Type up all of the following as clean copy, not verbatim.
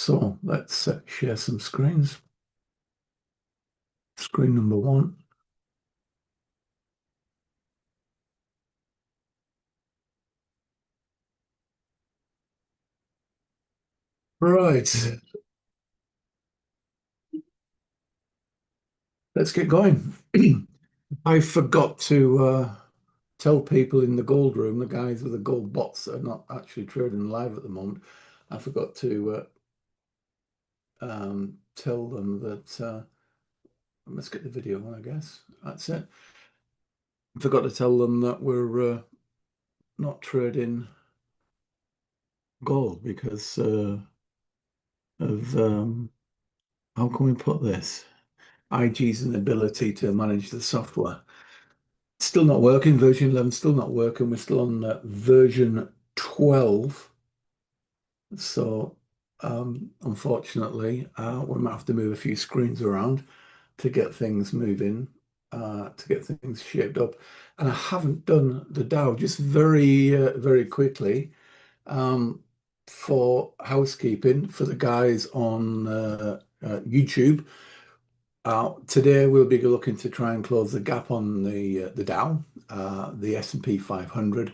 So let's share some screens. Screen number one. Right, let's get going. I forgot to tell people in the gold room, the guys with the gold bots that are not actually trading live at the moment. I forgot to tell them that let's get the video on, I guess. That's it. I forgot to tell them that we're not trading gold because of how can we put this? IG's inability to manage the software. Still not working. Version 11 still not working. We're still on version 12. So unfortunately, we might have to move a few screens around to get things moving, to get things shaped up. And I haven't done the Dow, just very quickly, for housekeeping for the guys on YouTube. Today we'll be looking to try and close the gap on the Dow, the S&P 500,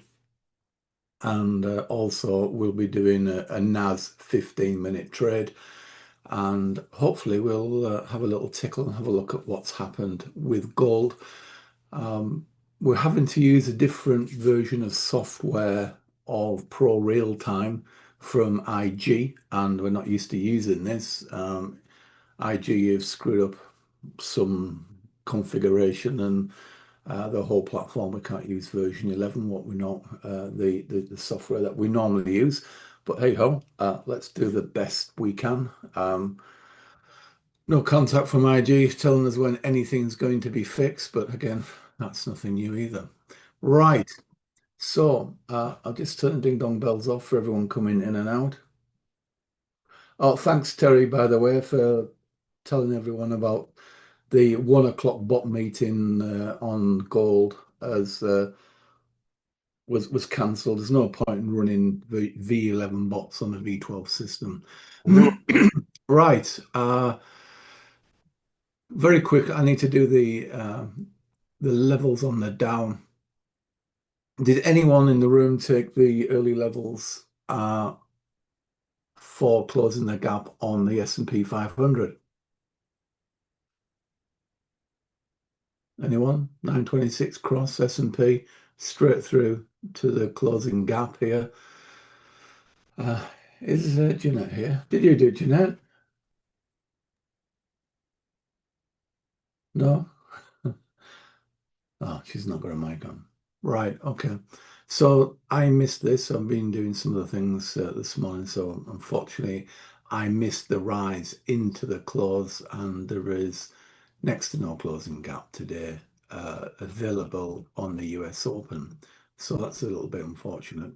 and also we'll be doing a NAS 15-minute trade, and hopefully we'll have a little tickle and have a look at what's happened with gold. We're having to use a different version of software of Pro Real Time from IG, and we're not used to using this. IG have screwed up some configuration, and the whole platform, we can't use version 11, what we know, the software that we normally use. But hey ho, let's do the best we can. No contact from IG telling us when anything's going to be fixed, but again, that's nothing new either. Right, so I'll just turn ding dong bells off for everyone coming in and out. Oh, thanks, Terry, by the way, for telling everyone about the 1 o'clock bot meeting on gold as was cancelled. There's no point in running the V11 bots on the V12 system. Right. Very quick. I need to do the levels on the Dow. Did anyone in the room take the early levels for closing the gap on the S&P 500? Anyone? 926 cross S&P straight through to the closing gap here. Is Jeanette here? Did you do Jeanette? No? Oh, she's not got a mic on. Right, okay. So I missed this. I've been doing some of the things this morning. So unfortunately, I missed the rise into the close, and there is next to no closing gap today available on the US Open. So that's a little bit unfortunate.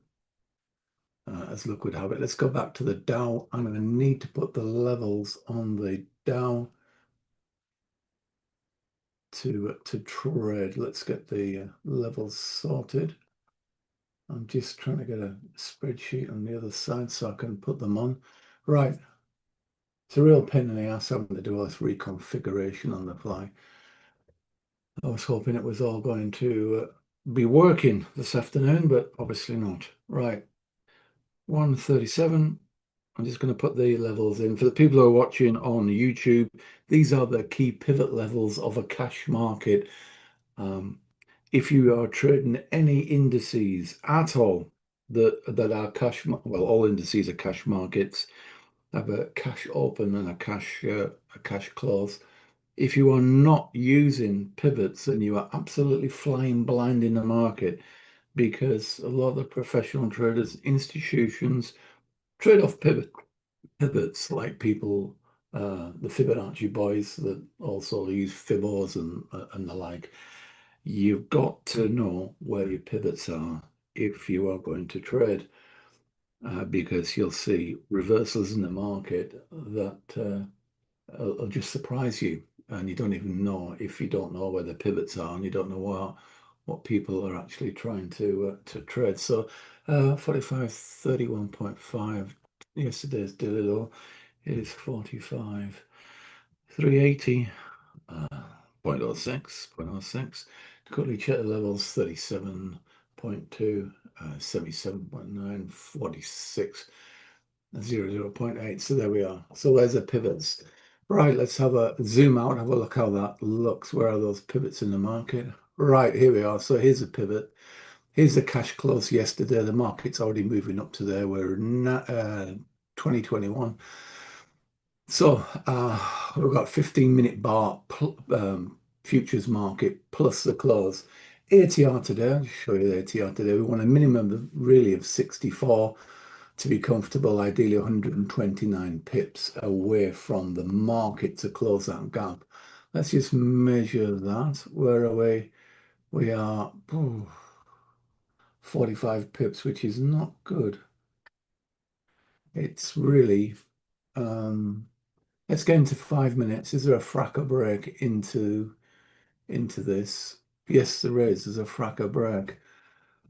As luck would have it. Let's go back to the Dow. I'm going to need to put the levels on the Dow to trade. Let's get the levels sorted. I'm just trying to get a spreadsheet on the other side so I can put them on. Right. It's a real pain in the ass having to do all this reconfiguration on the fly. I was hoping it was all going to be working this afternoon, but obviously not. Right. 137. I'm just going to put the levels in. For the people who are watching on YouTube, these are the key pivot levels of a cash market. If you are trading any indices at all that are cash, well, all indices are cash markets, have a cash open and a cash close. If you are not using pivots, then you are absolutely flying blind in the market, because a lot of the professional traders, institutions, trade off pivots like people, the Fibonacci boys that also use Fibos and the like. You've got to know where your pivots are if you are going to trade, because you'll see reversals in the market that will just surprise you, and you don't even know, if you don't know where the pivots are, and you don't know what people are actually trying to trade. So 45.31.5 yesterday's daily low. It is 45. 380. 0.06, 0.06. Quickly check the levels 37.2, 77.9, 46, 0.8. So there we are. So there's the pivots. Right, let's have a zoom out, have a look how that looks. Where are those pivots in the market? Right, here we are. So here's a pivot. Here's the cash close yesterday. The market's already moving up to there. We're in 2021. So we've got 15-minute bar futures market plus the close. ATR today, I'll show you the ATR today. We want a minimum of really of 64 to be comfortable, ideally 129 pips away from the market to close that gap. Let's just measure that. Where are we? We are 45 pips, which is not good. It's really let's get into 5 minutes. Is there a fracker break into this? Yes, there is. There's a fracker break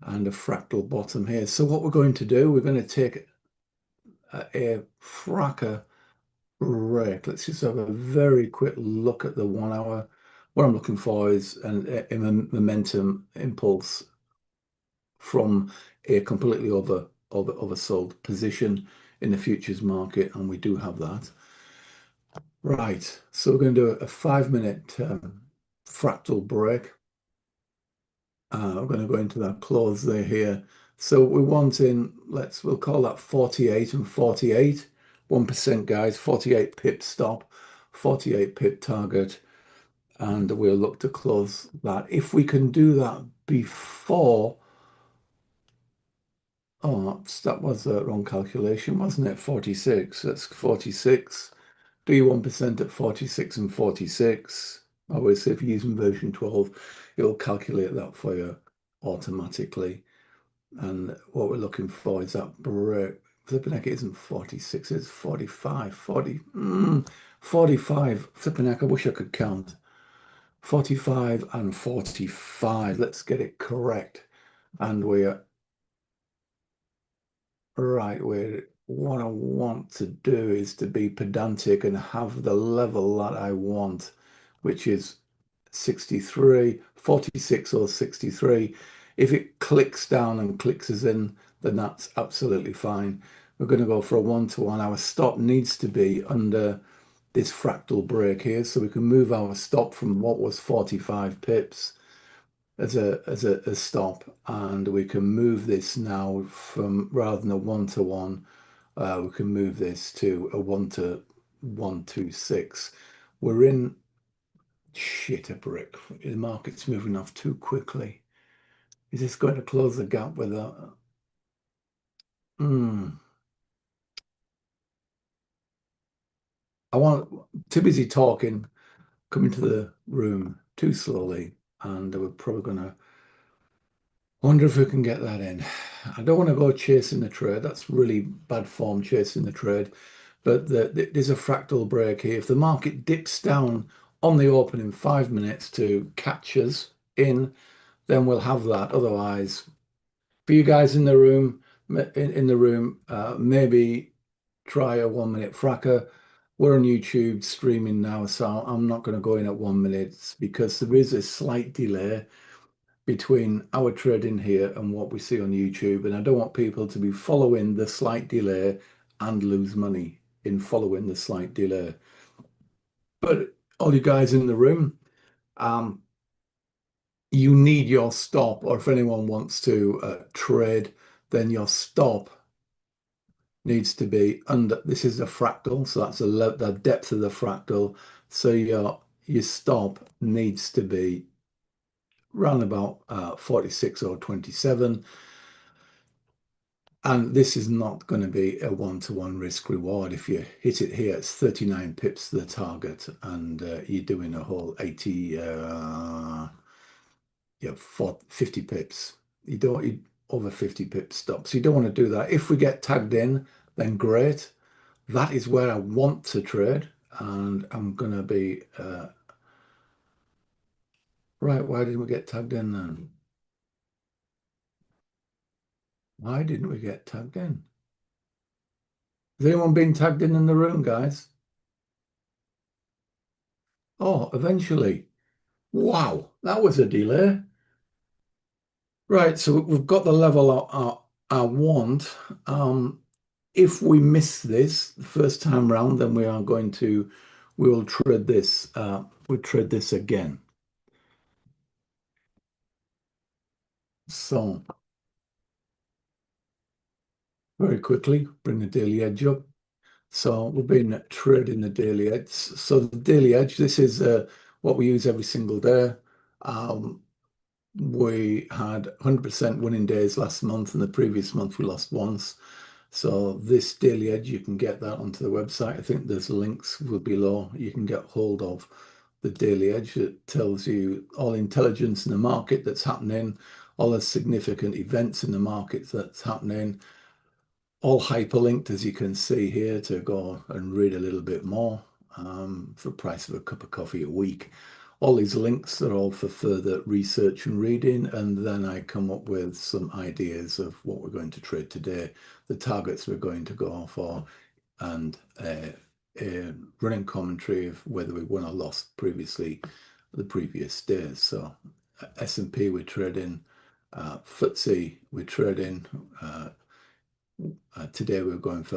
and a fractal bottom here. So what we're going to do, we're going to take a fracker break. Let's just have a very quick look at the 1 hour. What I'm looking for is a momentum impulse from a completely oversold position in the futures market, and we do have that. Right, so we're going to do a 5 minute fractal break. We're going to go into that close there here. So we want in, we'll call that 48 and 48. 1% guys, 48 pip stop, 48 pip target, and we'll look to close that. If we can do that before, oh, that was the wrong calculation, wasn't it? 46, that's 46. Do you 1% at 46 and 46? Obviously, if you're using version 12, it'll calculate that for you automatically. And what we're looking for is that break. Flipping heck, it isn't 46, it's 45. 45. Flipping heck, I wish I could count. 45 and 45. Let's get it correct. And we're right. What I want to do is to be pedantic and have the level that I want, which is 63, 46 or 63. If it clicks down and clicks us in, then that's absolutely fine. We're going to go for a 1-to-1. Our stop needs to be under this fractal break here, so we can move our stop from what was 45 pips as a stop, and we can move this now from, rather than a 1-to-1, we can move this to a 1-to-126. We're in shit a brick. The market's moving off too quickly. Is this going to close the gap with that? I want too busy talking, coming to the room too slowly, and we're probably gonna wonder if we can get that in. I don't want to go chasing the trade. That's really bad form, chasing the trade. But there's a fractal break here. If the market dips down on the open in 5 minutes to catch us in, then we'll have that. Otherwise, for you guys in the room, maybe try a 1 minute fracker. We're on YouTube streaming now, so I'm not going to go in at 1 minute because there is a slight delay between our trading here and what we see on YouTube. And I don't want people to be following the slight delay and lose money in following the slight delay. But all you guys in the room, you need your stop, or if anyone wants to trade, then your stop needs to be under, this is a fractal, so that's the depth of the fractal. So your stop needs to be around about 46 or 27. And this is not going to be a 1-to-1 risk reward. If you hit it here, it's 39 pips to the target, and you're doing a whole 80, 50 pips. You over 50 pips stop. So you don't want to do that. If we get tagged in, then great. That is where I want to trade, and I'm going to be right. Why didn't we get tagged in then? Why didn't we get tagged in? Has anyone been tagged in the room, guys? Oh, eventually. Wow, that was a delay. Right, so we've got the level I want. If we miss this the first time round, then we'll trade this. We'll trade this again. So very quickly, bring the daily edge up. So we've been trading the daily edge. So the daily edge, this is what we use every single day. Um, we had 100% winning days last month, and the previous month we lost once. So this daily edge, you can get that onto the website. I think there's links below. You can get hold of the daily edge that tells you all intelligence in the market that's happening, all the significant events in the market that's happening, all hyperlinked, as you can see here, to go and read a little bit more for the price of a cup of coffee a week. All these links are all for further research and reading, and then I come up with some ideas of what we're going to trade today, the targets we're going to go for, and a running commentary of whether we won or lost the previous days. So S&P we're trading, FTSE we're trading. Today we're going for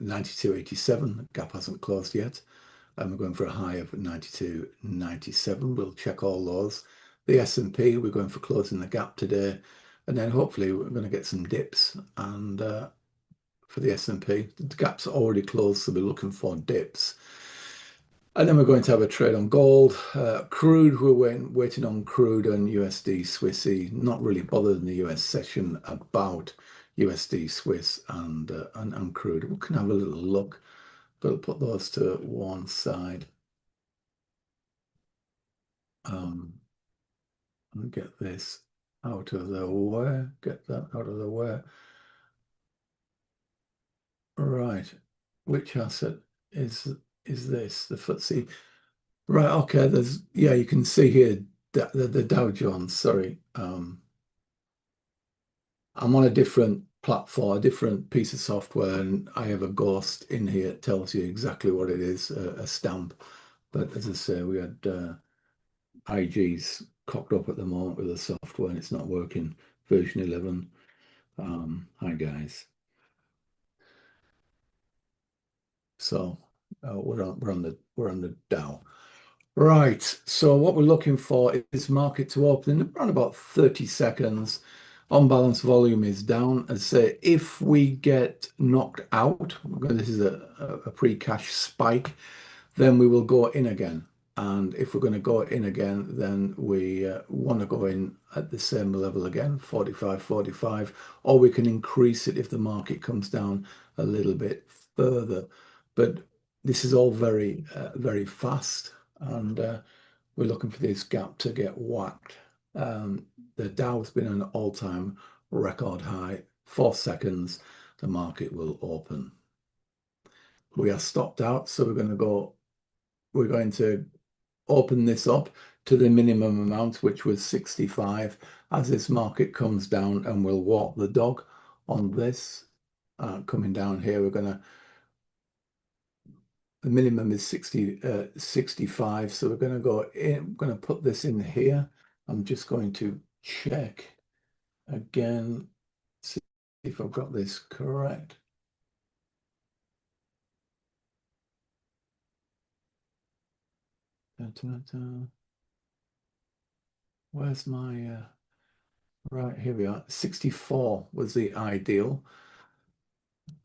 92.87. Gap hasn't closed yet. And we're going for a high of 92.97. We'll check all those. The S&P, we're going for closing the gap today. And then hopefully we're going to get some dips. And for the S&P, the gap's already closed, so we're looking for dips. And then we're going to have a trade on gold. Crude, we're waiting on crude and USD Swissy. Not really bothered in the US session about USD Swiss and crude. We can have a little look, but I'll put those to one side. And get this out of the way. Get that out of the way. Right. Which asset is this? The FTSE. Right, okay, you can see here the Dow Jones, sorry. I'm on a different platform, a different piece of software, and I have a ghost in here. It tells you exactly what it is, a stamp. But as I say, we had IG's cocked up at the moment with the software and it's not working. Version 11. Hi guys. So we're on the Dow. Right. So what we're looking for is market to open in around about 30 seconds. On balance volume is down. As I say, if we get knocked out, this is a pre-cash spike, then we will go in again. And if we're going to go in again, then we want to go in at the same level again, 45, or we can increase it if the market comes down a little bit further. But this is all very fast, and we're looking for this gap to get whacked. The Dow's been an all-time record high. 4 seconds, the market will open. We are stopped out, so we're going to open this up to the minimum amount, which was 65. As this market comes down, and we'll walk the dog on this. Coming down here, the minimum is 65. So we're going to go in, I'm going to put this in here. I'm just going to check again, see if I've got this correct. Where's my right, here we are. 64 was the ideal.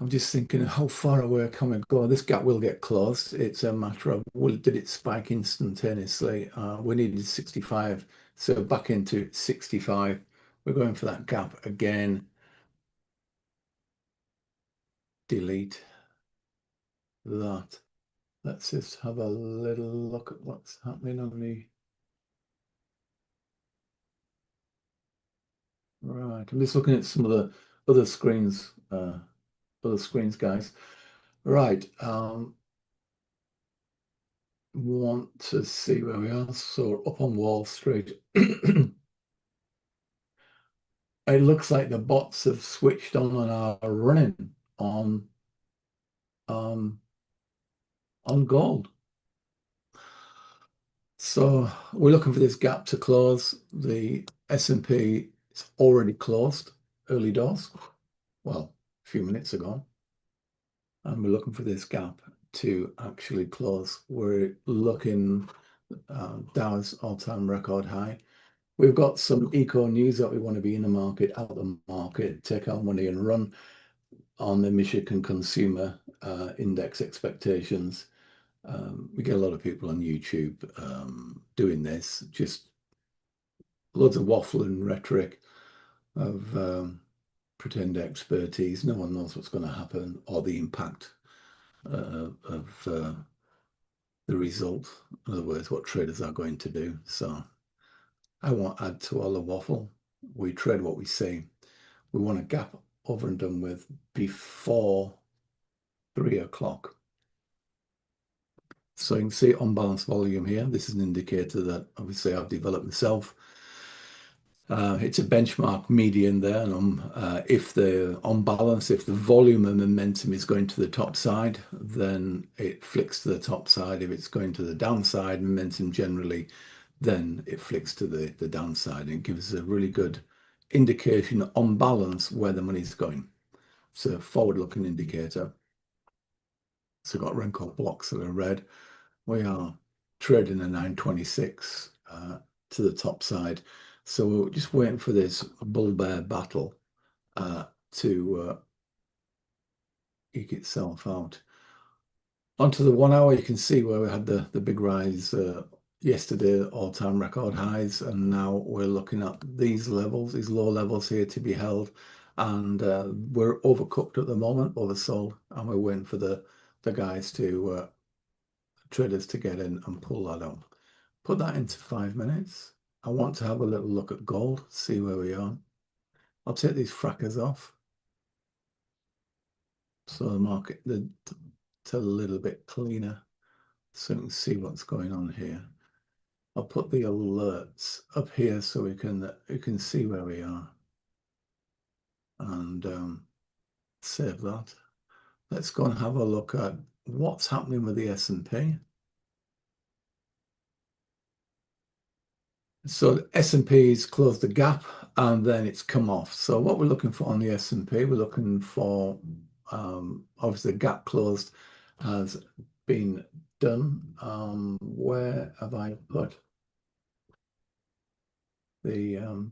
I'm just thinking how far away can we go? This gap will get closed. It's a matter of, did it spike instantaneously? We needed 65, so back into 65. We're going for that gap again. Delete that. Let's just have a little look at what's happening on the right. I'm just looking at some of the other screens, guys. Right. Want to see where we are. So up on Wall Street. It looks like the bots have switched on and are running on on gold. So we're looking for this gap to close. The S&P is already closed, early doors, well, a few minutes ago. And we're looking for this gap to actually close. We're looking Dow's all-time record high. We've got some eco news that we want to be in the market, out the market, take our money and run on the Michigan Consumer Index expectations. We get a lot of people on YouTube doing this, just loads of waffle and rhetoric of pretend expertise. No one knows what's going to happen or the impact of the result. In other words, what traders are going to do. So I won't add to all the waffle. We trade what we see. We want a gap over and done with before 3 o'clock. So you can see unbalanced volume here. This is an indicator that obviously I've developed myself. It's a benchmark median there, and if the on balance, if the volume and momentum is going to the top side, then it flicks to the top side. If it's going to the downside, momentum generally, then it flicks to the downside, and it gives a really good indication on balance where the money's going. It's a forward-looking indicator. So got Renko blocks that are red. We are trading a 926 to the top side. So we're just waiting for this bull-bear battle to eke itself out. Onto the 1 hour, you can see where we had the big rise yesterday, all-time record highs, and now we're looking at these levels, these low levels here to be held, and we're overcooked at the moment, oversold, and we're waiting for the guys to traders to get in and pull that up. Put that into 5 minutes. I want to have a little look at gold, see where we are. I'll take these frackers off. So the market to a little bit cleaner so you can see what's going on here. I'll put the alerts up here so you can see where we are. And save that. Let's go and have a look at what's happening with the S&P. So the S&P's closed the gap and then it's come off. So what we're looking for on the S&P, we're looking for, obviously the gap closed has been done. Where have I put the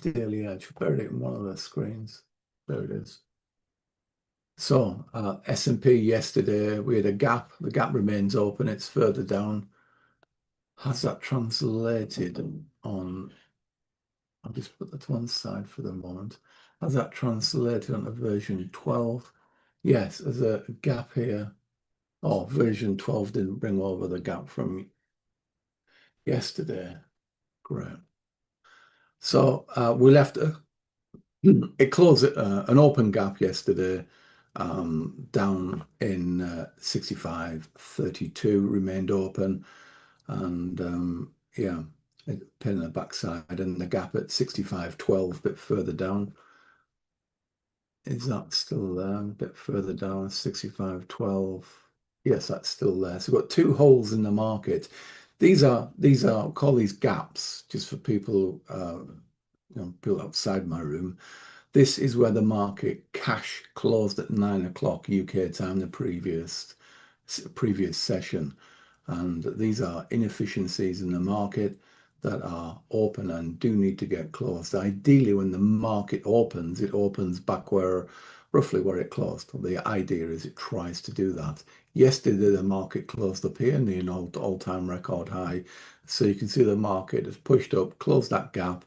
daily edge? Buried it in one of the screens. There it is. So S&P yesterday, we had a gap. The gap remains open. It's further down. Has that translated on? I'll just put that to one side for the moment. Has that translated onto version 12? Yes, there's a gap here. Oh, version 12 didn't bring over the gap from yesterday. Great. So we left it closed an open gap yesterday down in 65.32, remained open, and yeah, pin in the backside, and the gap at 65.12, a bit further down. Is that still there? A bit further down, 65.12. Yes, that's still there. So we've got two holes in the market. These are call these gaps, just for people people outside my room. This is where the market cash closed at 9 o'clock UK time, the previous session. And these are inefficiencies in the market that are open and do need to get closed. Ideally, when the market opens, it opens back roughly where it closed. The idea is it tries to do that. Yesterday, the market closed up here near an all-time record high. So you can see the market has pushed up, closed that gap,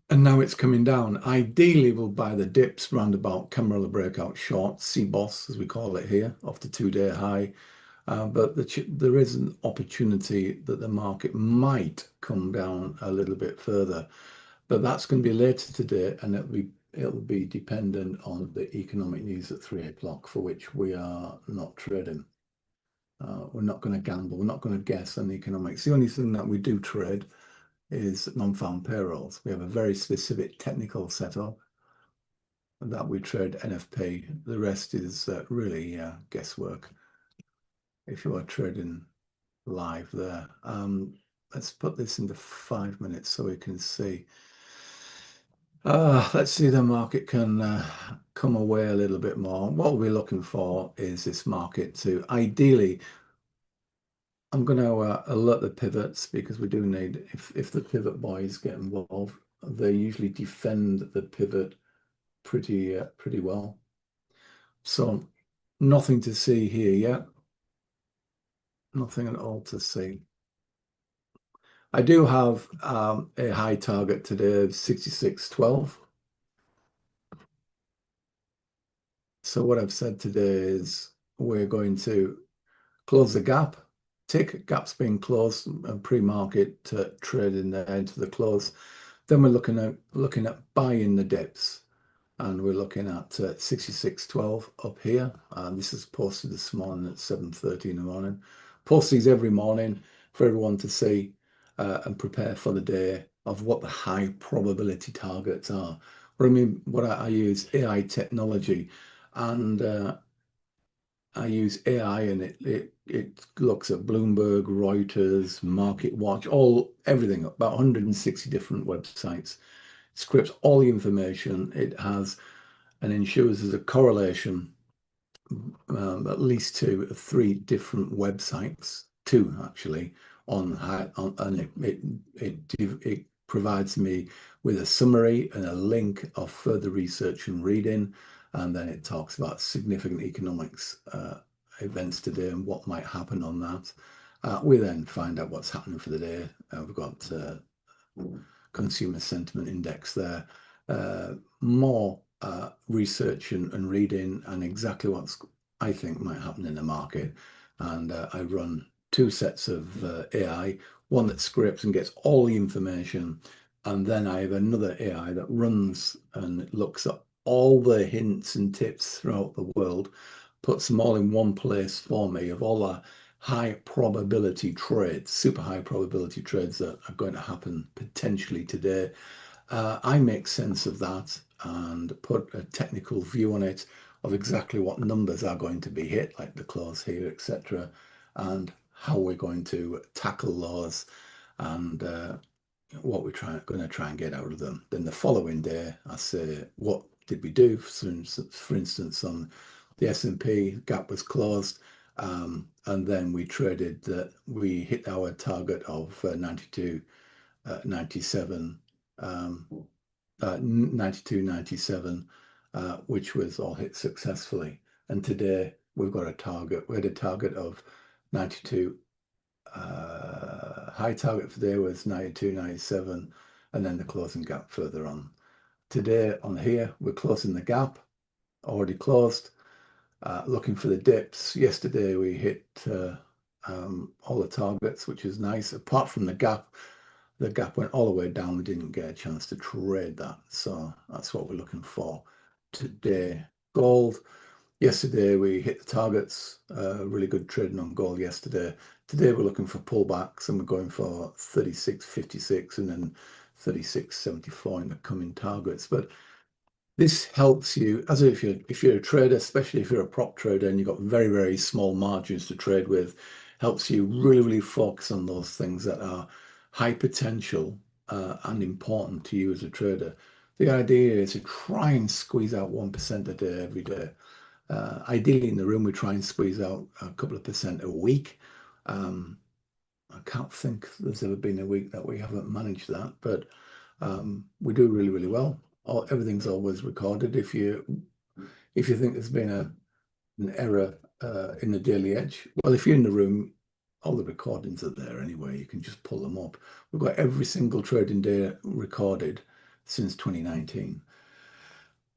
and now it's coming down. Ideally, we'll buy the dips round about Camarilla breakout short, CBOS, as we call it here, off the 2-day high. But there is an opportunity that the market might come down a little bit further. But that's going to be later today, and it'll be dependent on the economic news at 3 o'clock, for which we are not trading. We're not going to gamble. We're not going to guess on the economics. The only thing that we do trade is non-farm payrolls. We have a very specific technical setup. that we trade NFP. The rest is really guesswork if you are trading live there. Let's put this into 5 minutes so we can see. Let's see the market can come away a little bit more. What we're looking for is this market to ideally, I'm going to alert the pivots because we do need, if the pivot boys get involved, they usually defend the pivot pretty well. So nothing to see here yet. Nothing at all to see. I do have a high target today of 66.12. So what I've said today is we're going to close the gap. Tick, gap's been closed, and pre-market trade in there into the close. Then we're looking at buying the dips, and we're looking at 66.12 up here. This is posted this morning at 7:30 in the morning. Post these every morning for everyone to see and prepare for the day of what the high probability targets are. What I use AI technology, and I use AI, and it looks at Bloomberg, Reuters, Market Watch, everything, about 160 different websites. Scripts all the information it has and ensures there's a correlation at least to 3 different websites, 2 actually, and it provides me with a summary and a link of further research and reading, and then it talks about significant economics events today and what might happen on that. We then find out what's happening for the day. We've got consumer sentiment index there. More research and reading and exactly what's I think might happen in the market. And I run 2 sets of AI, one that scripts and gets all the information. And then I have another AI that runs and looks at all the hints and tips throughout the world, puts them all in one place for me of all the high probability trades, super high probability trades that are going to happen potentially today. I make sense of that and put a technical view on it of exactly what numbers are going to be hit, like the close here, etc., and how we're going to tackle those and what we're going to try and get out of them. Then the following day, I say, what did we do? For instance, on the S&P, gap was closed, and then we traded that we hit our target of 92, 97, 92, 97, which was all hit successfully. And today we've got a target. We had a target of 92. High target for today was 92, 97, and then the closing gap further on. Today on here, we're closing the gap, already closed, looking for the dips. Yesterday we hit all the targets, which is nice. Apart from the gap went all the way down. We didn't get a chance to trade that. So that's what we're looking for today. Gold. Yesterday we hit the targets, really good trading on gold yesterday. Today we're looking for pullbacks and we're going for 36.56 and then 36.74 in the coming targets. But this helps you, as if you're a trader, especially if you're a prop trader and you've got very, very small margins to trade with, helps you really, really focus on those things that are high potential and important to you as a trader. The idea is to try and squeeze out 1% a day every day. Ideally in the room, we try and squeeze out a couple of percent a week. I can't think there's ever been a week that we haven't managed that, but we do really, really well. Everything's always recorded. If you think there's been an error in the daily edge, well, if you're in the room, all the recordings are there anyway. You can just pull them up. We've got every single trading day recorded since 2019.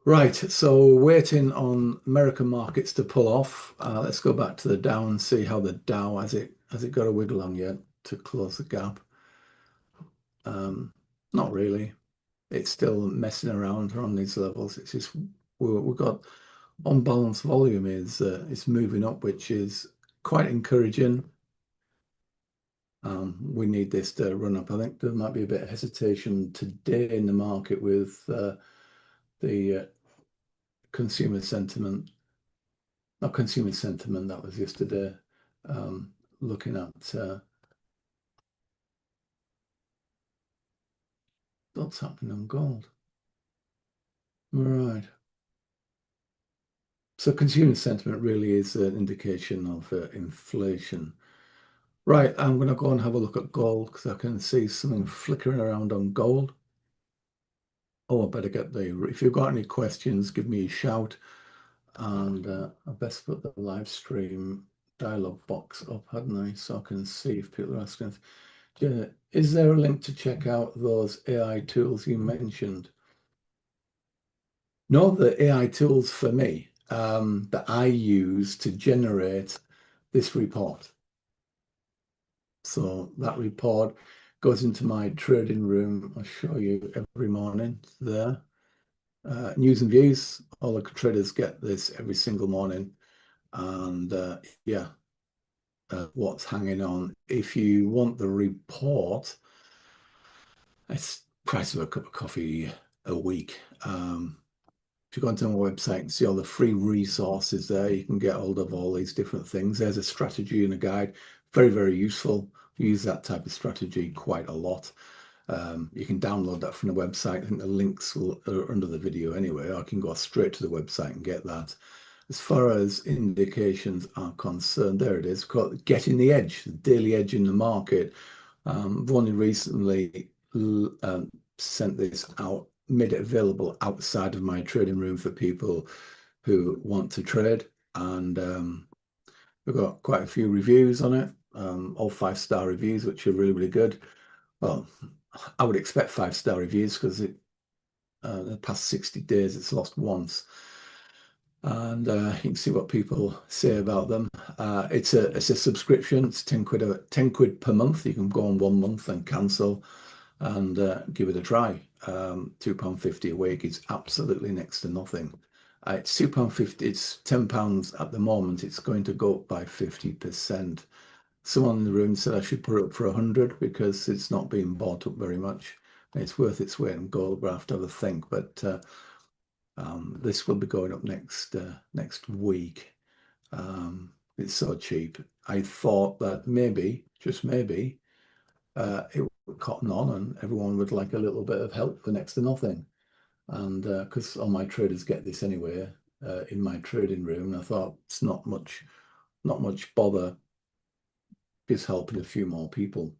Right, so waiting on American markets to pull off. Let's go back to the Dow and see how the Dow has it got a wiggle on yet to close the gap. Not really. It's still messing around on these levels. It's just we've got unbalanced volume is moving up, which is quite encouraging. We need this to run up. I think there might be a bit of hesitation today in the market with the consumer sentiment, not consumer sentiment, that was yesterday. Looking at what's happening on gold. Right. So consumer sentiment really is an indication of inflation. Right, I'm going to go and have a look at gold because I can see something flickering around on gold. Oh, I better get the, if you've got any questions, give me a shout. And I best put the live stream dialog box up, hadn't I? So I can see if people are asking. Yeah, is there a link to check out those AI tools you mentioned? No, the AI tools for me that I use to generate this report. So that report goes into my trading room. I'll show you every morning there. News and views, all the traders get this every single morning. And yeah, what's hanging on. If you want the report, it's price of a cup of coffee a week. If you go onto my website and see all the free resources there, you can get hold of all these different things. There's a strategy and a guide. Very, very useful. We use that type of strategy quite a lot. You can download that from the website. I think the links are under the video anyway. Or I can go straight to the website and get that. As far as indications are concerned, there it is, called Getting the Edge, the daily edge in the market. I've only recently sent this out, made it available outside of my trading room for people who want to trade. And we've got quite a few reviews on it, all 5-star reviews, which are really, really good. Well, I would expect 5-star reviews because the past 60 days it's lost once. And you can see what people say about them. It's a subscription. It's 10 quid per month. You can go on 1 month and cancel and give it a try. £2.50 a week is absolutely next to nothing. It's £2.50. It's £10 at the moment. It's going to go up by 50%. Someone in the room said I should put it up for 100 because it's not being bought up very much. It's worth its weight in gold, but I have to have a think. But this will be going up next week. It's so cheap. I thought that maybe, just maybe, it would cotton on and everyone would like a little bit of help for next to nothing. And because all my traders get this anyway in my trading room, and I thought it's not much bother, just helping a few more people.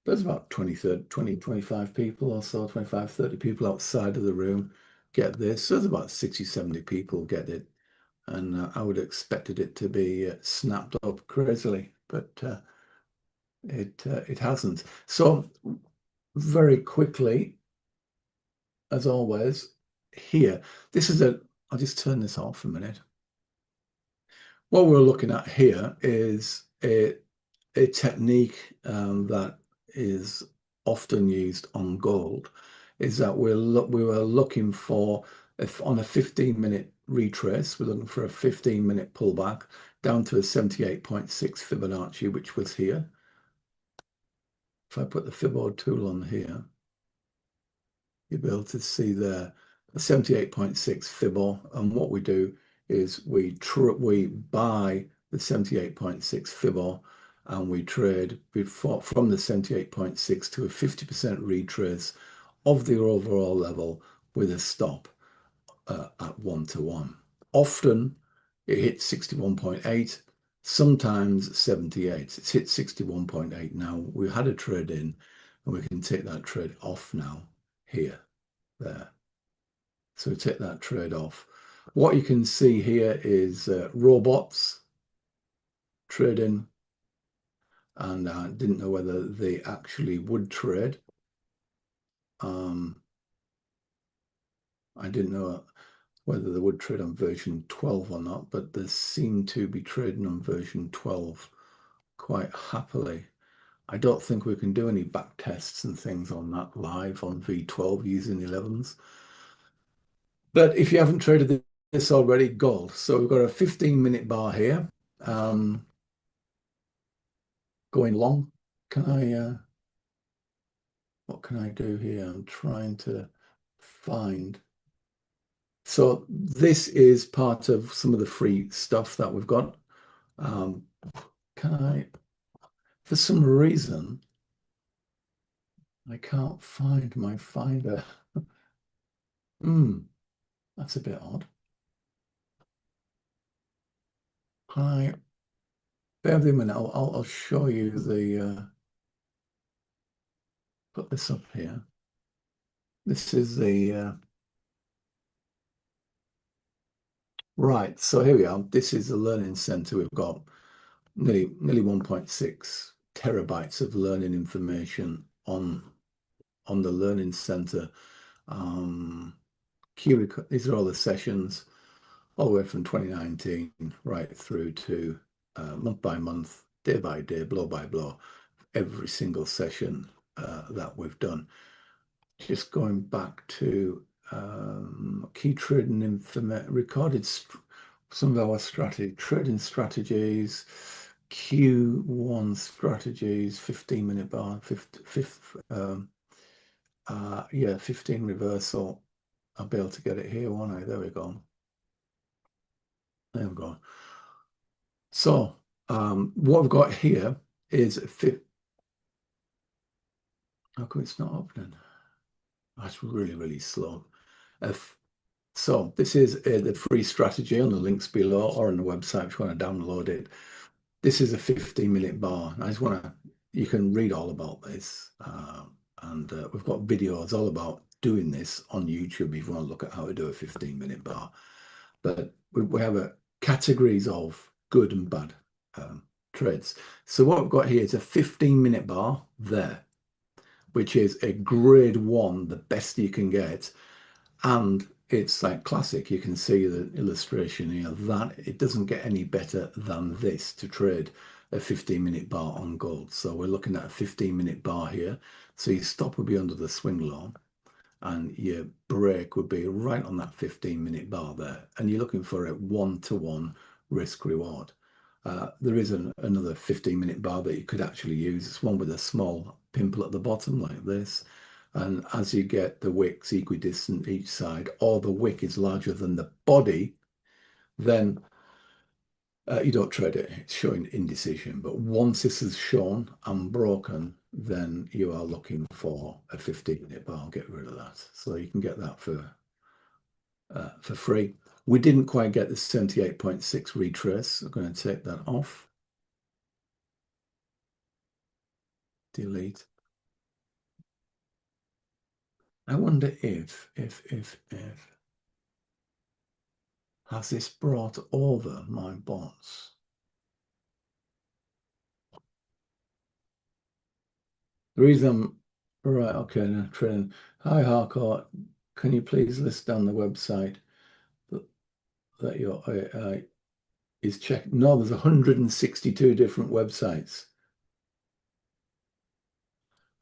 There's about 20, 25 people or so, 25, 30 people outside of the room get this. So there's about 60, 70 people get it. And I would have expected it to be snapped up crazily, but it hasn't. So very quickly, as always, here, I'll just turn this off a minute. What we're looking at here is a technique that is often used on gold, is that we were looking for, if on a 15-minute retrace, we're looking for a 15-minute pullback down to a 78.6 Fibonacci, which was here. If I put the Fibo tool on here, you'll be able to see there a 78.6 Fibo, and what we do is we buy the 78.6 Fibo and we trade from the 78.6 to a 50% retrace of the overall level with a stop at 1-to-1. Often it hits 61.8, sometimes 78. It's hit 61.8 now. We had a trade in and we can take that trade off now here, there. So take that trade off. What you can see here is robots trading, and I didn't know whether they actually would trade. I didn't know whether they would trade on version 12 or not, but they seem to be trading on version 12 quite happily. I don't think we can do any back tests and things on that live on V12 using 11s. But if you haven't traded this already, gold. So we've got a 15-minute bar here. Going long. What can I do here? I'm trying to find So this is part of some of the free stuff that we've got. Um, can I, for some reason, I can't find my finder. Hmm, that's a bit odd. Hi, bear with me a minute. I'll show you the, put this up here. This is the, right. So here we are. This is the learning center. We've got nearly 1.6 terabytes of learning information on the learning center. These are all the sessions all the way from 2019 right through to month by month, day by day, blow by blow, every single session that we've done. Just going back to key trading information, recorded some of our trading strategies, Q1 strategies, 15-minute bar, 15 reversal. I'll be able to get it here, won't I? There we go. There we go. So what we've got here is how come it's not opening? That's really, really slow. So this is the free strategy on the links below or on the website if you want to download it. This is a 15-minute bar. I just want to, you can read all about this. And we've got videos all about doing this on YouTube if you want to look at how to do a 15-minute bar. But we have categories of good and bad trades. So what we've got here is a 15-minute bar there, which is a grade 1, the best you can get. And it's like classic. You can see the illustration here that it doesn't get any better than this to trade a 15-minute bar on gold. So we're looking at a 15-minute bar here. So your stop would be under the swing low and your break would be right on that 15-minute bar there. And you're looking for a 1-to-1 risk reward. There is another 15-minute bar that you could actually use. It's one with a small pimple at the bottom like this. And as you get the wicks equidistant each side, or the wick is larger than the body, then you don't trade it. It's showing indecision. But once this is shown unbroken, then you are looking for a 15-minute bar. Get rid of that. So you can get that for free. We didn't quite get the 78.6 retrace. I'm going to take that off. Delete. I wonder if has this brought over my bots? The reason right, okay, now training. Hi, HARKO. Can you please list down the website that your AI is checked? No, there's 162 different websites.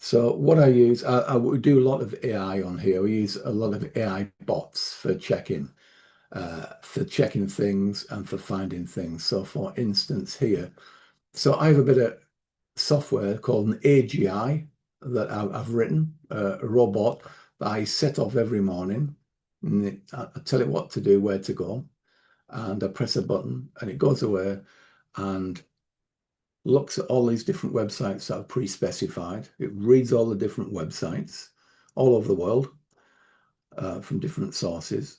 So what I use, I would do a lot of AI on here. We use a lot of AI bots for checking things and for finding things. So for instance here, so I have a bit of software called an AGI that I've written, a robot that I set off every morning. And I tell it what to do, where to go, and I press a button and it goes away and looks at all these different websites that I've pre-specified. It reads all the different websites all over the world from different sources.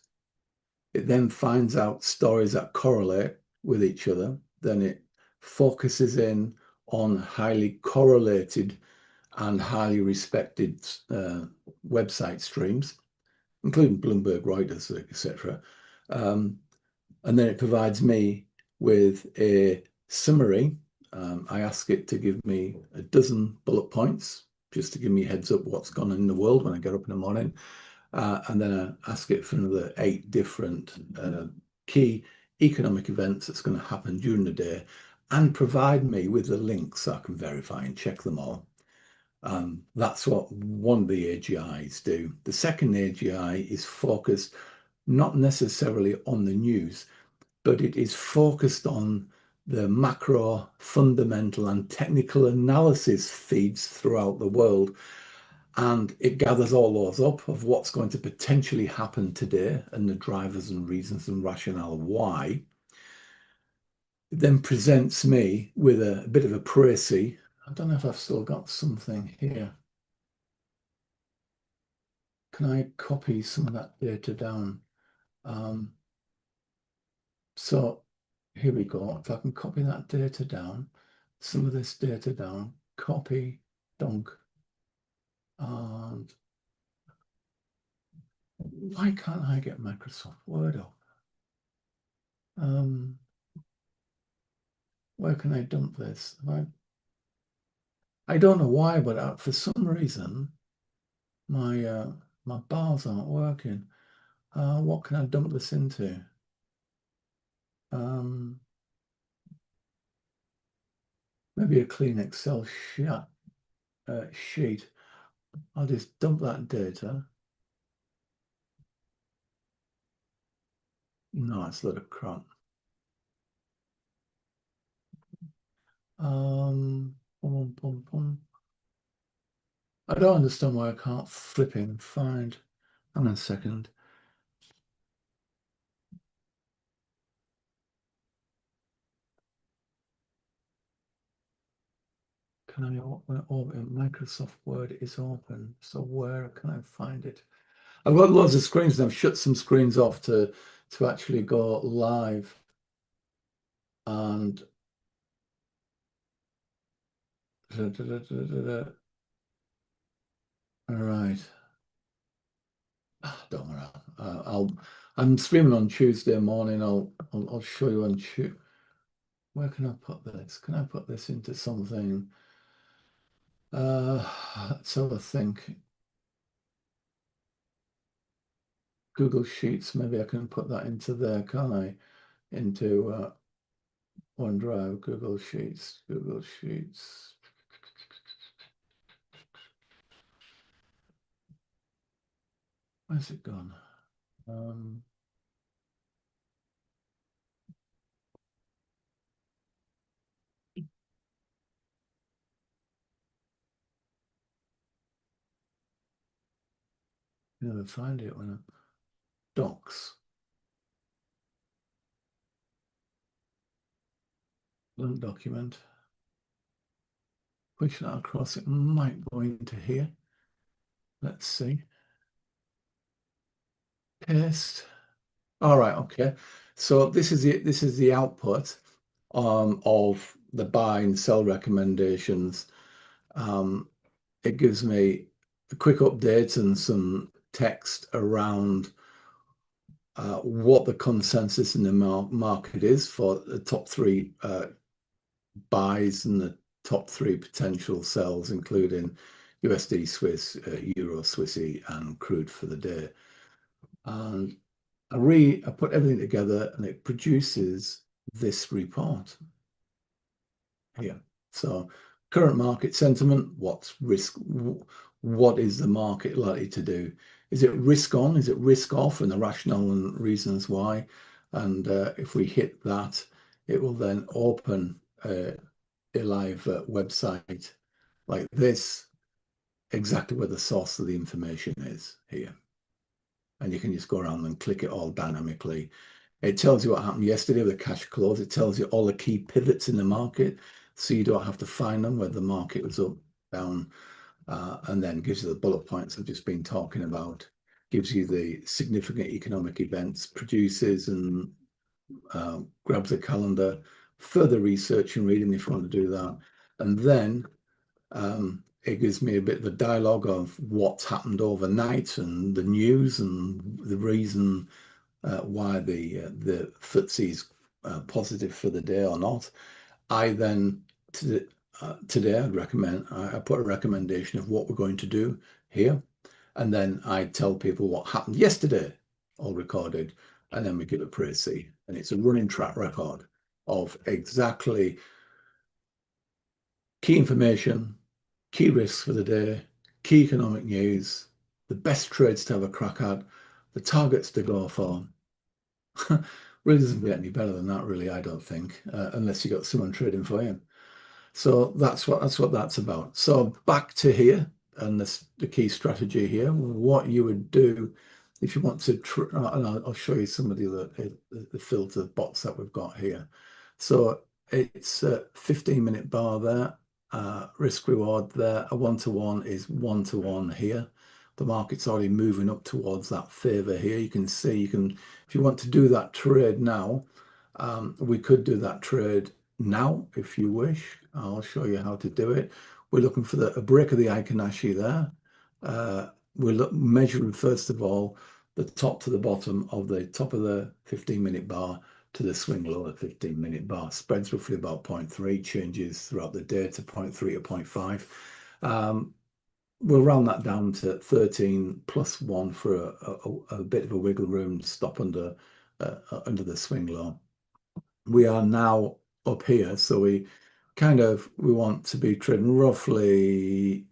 It then finds out stories that correlate with each other. Then it focuses in on highly correlated and highly respected website streams, including Bloomberg, Reuters, etc. And then it provides me with a summary. I ask it to give me a dozen bullet points just to give me a heads up what's gone on in the world when I get up in the morning. And then I ask it for another 8 different key economic events that's going to happen during the day and provide me with the links so I can verify and check them all. That's what one of the AGIs do. The second AGI is focused not necessarily on the news, but it is focused on the macro, fundamental, and technical analysis feeds throughout the world. And it gathers all those up of what's going to potentially happen today and the drivers and reasons and rationale why. It then presents me with a bit of a précis. I don't know if I've still got something here. Can I copy some of that data down? Um, so here we go. If I can copy that data down, some of this data down, copy, dunk, and why can't I get Microsoft Word up? Where can I dump this? I don't know why, but for some reason my bars aren't working. What can I dump this into? Um, maybe a clean Excel sheet. I'll just dump that data. No, it's a lot of crap. Boom, boom, boom. I don't understand why I can't flipping find. Hang on a second. Can I open? Microsoft Word is open. So where can I find it? I've got loads of screens and I've shut some screens off to actually go live. And all right. Don't worry. I'm streaming on Tuesday morning. I'll show you on Tuesday. Where can I put this? Can I put this into something? Let's have a think. Google Sheets. Maybe I can put that into there, can't I? Into OneDrive, Google Sheets, Google Sheets. Where's it gone? Never find it when I docs. Blunt document. Push that across. It might go into here. Let's see. Paste. All right, okay. So this is the output of the buy and sell recommendations. It gives me a quick update and some text around what the consensus in the market is for the top three buys and the top three potential sells, including USD, Swiss, Euro, Swissy, and crude for the day. And I put everything together and it produces this report here. So current market sentiment, what's risk? What is the market likely to do? Is it risk on? Is it risk off? And the rationale and reasons why. And if we hit that, it will then open a live website like this, exactly where the source of the information is here. And you can just go around and click it all dynamically. It tells you what happened yesterday with the cash close. It tells you all the key pivots in the market, so you don't have to find them, whether the market was up, down, and then gives you the bullet points I've just been talking about, gives you the significant economic events, produces and grabs a calendar, further research and reading if you want to do that. And then it gives me a bit of a dialogue of what's happened overnight and the news and the reason why the FTSE is positive for the day or not. I then today I put a recommendation of what we're going to do here, and then I tell people what happened yesterday, all recorded, and then we give a précis, and it's a running track record of exactly key information, key risks for the day, key economic news, the best trades to have a crack at, the targets to go for. Really doesn't get any better than that, really, I don't think, unless you got someone trading for you. So that's what that's about. So back to here. and the key strategy here, what you would do if you want to, and I'll show you some of the filter bots that we've got here. So it's a 15-minute bar there, risk reward there. A 1-to-1 is 1-to-1 here. The market's already moving up towards that favor here. You can see, if you want to do that trade now, we could do that trade now if you wish. I'll show you how to do it. We're looking for a break of the Icanashi there. We're measuring, first of all, the top to the bottom of the top of the 15-minute bar to the swing low at 15-minute bar. Spreads roughly about 0.3, changes throughout the day to 0.3 or 0.5. We'll round that down to 13 plus 1 for a bit of a wiggle room, stop under the swing low. We are now up here, so we want to be trading roughly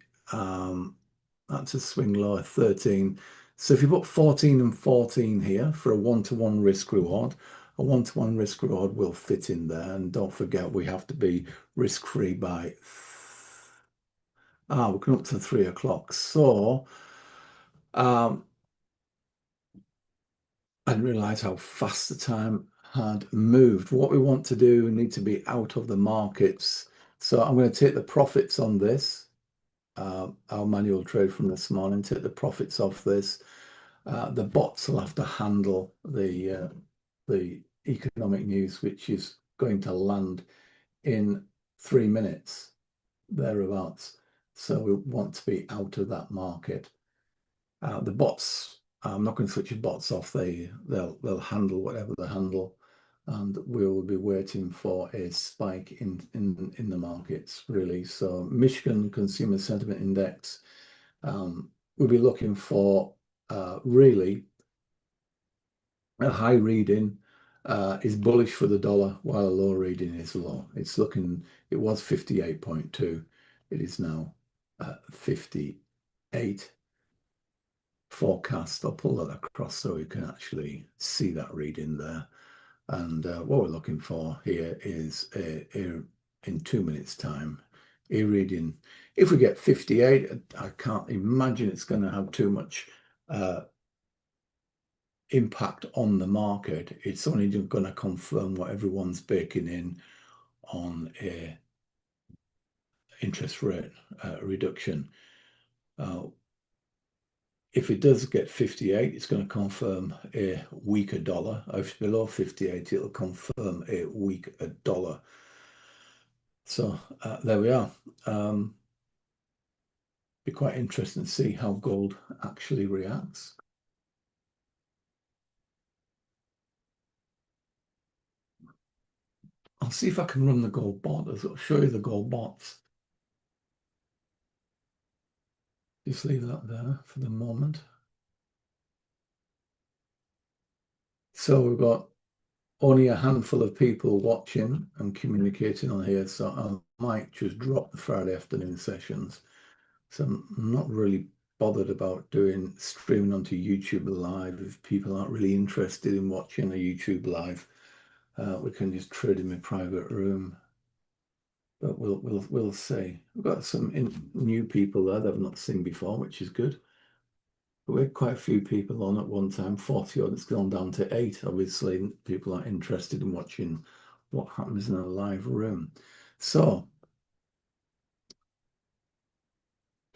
that's a swing low of 13. So if you put 14 and 14 here for a 1-to-1 risk reward, a 1-to-1 risk reward will fit in there. And don't forget, we have to be risk-free by we're coming up to 3 o'clock. So I didn't realize how fast the time had moved. What we want to do, we need to be out of the markets. So I'm going to take the profits on this, our manual trade from this morning, take the profits off this. The bots will have to handle the economic news, which is going to land in 3 minutes, thereabouts. So we want to be out of that market. The bots, I'm not going to switch the bots off. They'll handle whatever they handle, and we will be waiting for a spike in the markets, really. So Michigan Consumer Sentiment Index, we'll be looking for really a high reading is bullish for the dollar, while a low reading is low. It was 58.2. It is now 58. Forecast. I'll pull that across so you can actually see that reading there. And what we're looking for here is in 2 minutes time, a reading. If we get 58, I can't imagine it's going to have too much impact on the market. It's only going to confirm what everyone's baking in on a interest rate reduction. If it does get 58, it's going to confirm a weaker dollar. If it's below 58, it'll confirm a weaker dollar. So there we are. Be quite interesting to see how gold actually reacts. I'll see if I can run the gold bot. I'll show you the gold bots. Just leave that there for the moment. So we've got only a handful of people watching and communicating on here, so I might just drop the Friday afternoon sessions. So I'm not really bothered about doing streaming onto YouTube live. If people aren't really interested in watching a YouTube live, we can just trade in my private room. But we'll see. We've got some new people there that I've not seen before, which is good. But we had quite a few people on at one time, 40 odd. It's gone down to 8. Obviously, people are interested in watching what happens in a live room. So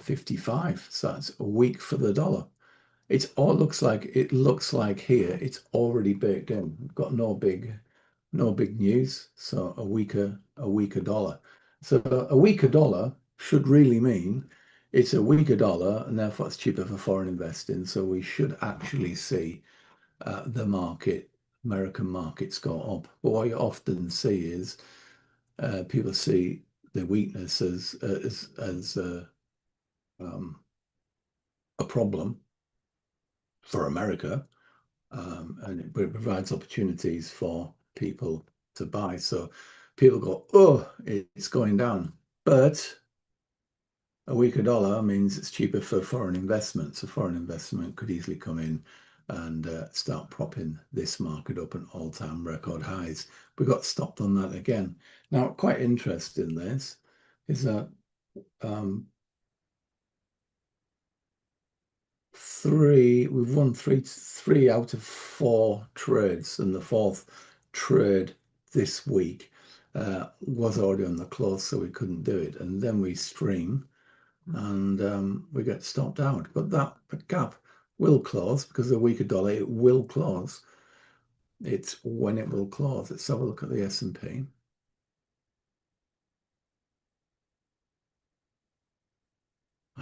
55. So that's a week for the dollar. It looks like here it's already baked in. We've got no big news. So a weaker dollar. So a weaker dollar should really mean it's a weaker dollar, and therefore it's cheaper for foreign investing. So we should actually see the American markets go up. But what you often see is people see the weakness as a problem for America, and it provides opportunities for people to buy. So people go, oh, it's going down. But a weaker dollar means it's cheaper for foreign investment. So foreign investment could easily come in and start propping this market up at all-time record highs. We got stopped on that again. Now, quite interesting this is that we've won three out of four trades, and the fourth trade this week was already on the close, so we couldn't do it. And then we stream and we get stopped out. But that gap will close because the weaker dollar, it will close. It's when it will close. Let's have a look at the S&P.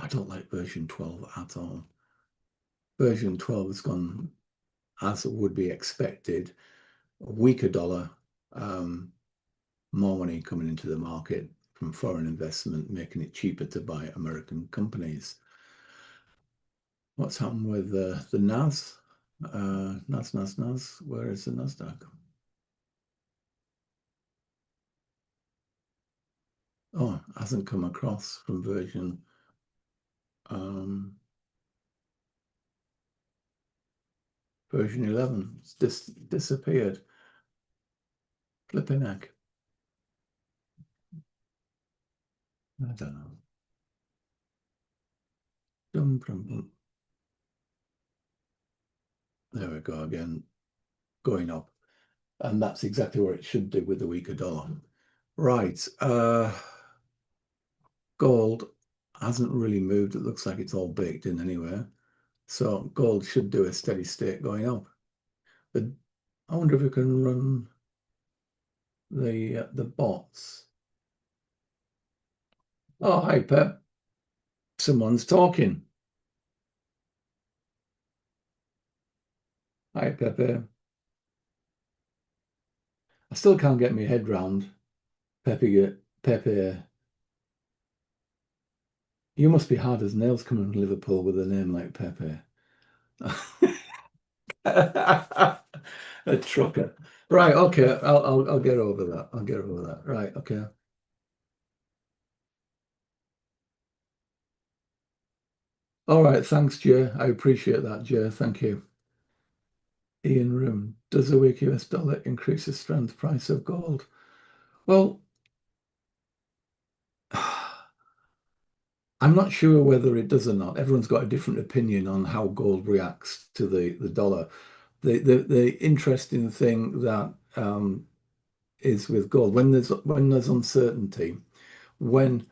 I don't like version 12 at all. Version 12 has gone as it would be expected. A weaker dollar, more money coming into the market from foreign investment, making it cheaper to buy American companies. What's happened with the NAS? NAS. Where is the NASDAQ? Oh, hasn't come across from version 11. It's disappeared. Flipping heck. I don't know. Dum, dum, dum. There we go again, going up. And that's exactly where it should do with the weaker dollar. Right. Gold hasn't really moved. It looks like it's all baked in anywhere. So gold should do a steady state going up. But I wonder if we can run the bots. Oh, hi, Pep. Someone's talking. Hi, Pepe. I still can't get my head round Pepe. You must be hard as nails coming from Liverpool with a name like Pepe. A trucker. Right, okay. I'll get over that. I'll get over that. Right, okay. All right, thanks, Jay. I appreciate that, Jay. Thank you. Ian Room. Does a weak US dollar increase the strength price of gold? Well, I'm not sure whether it does or not. Everyone's got a different opinion on how gold reacts to the dollar. The interesting thing that is with gold, when there's uncertainty, when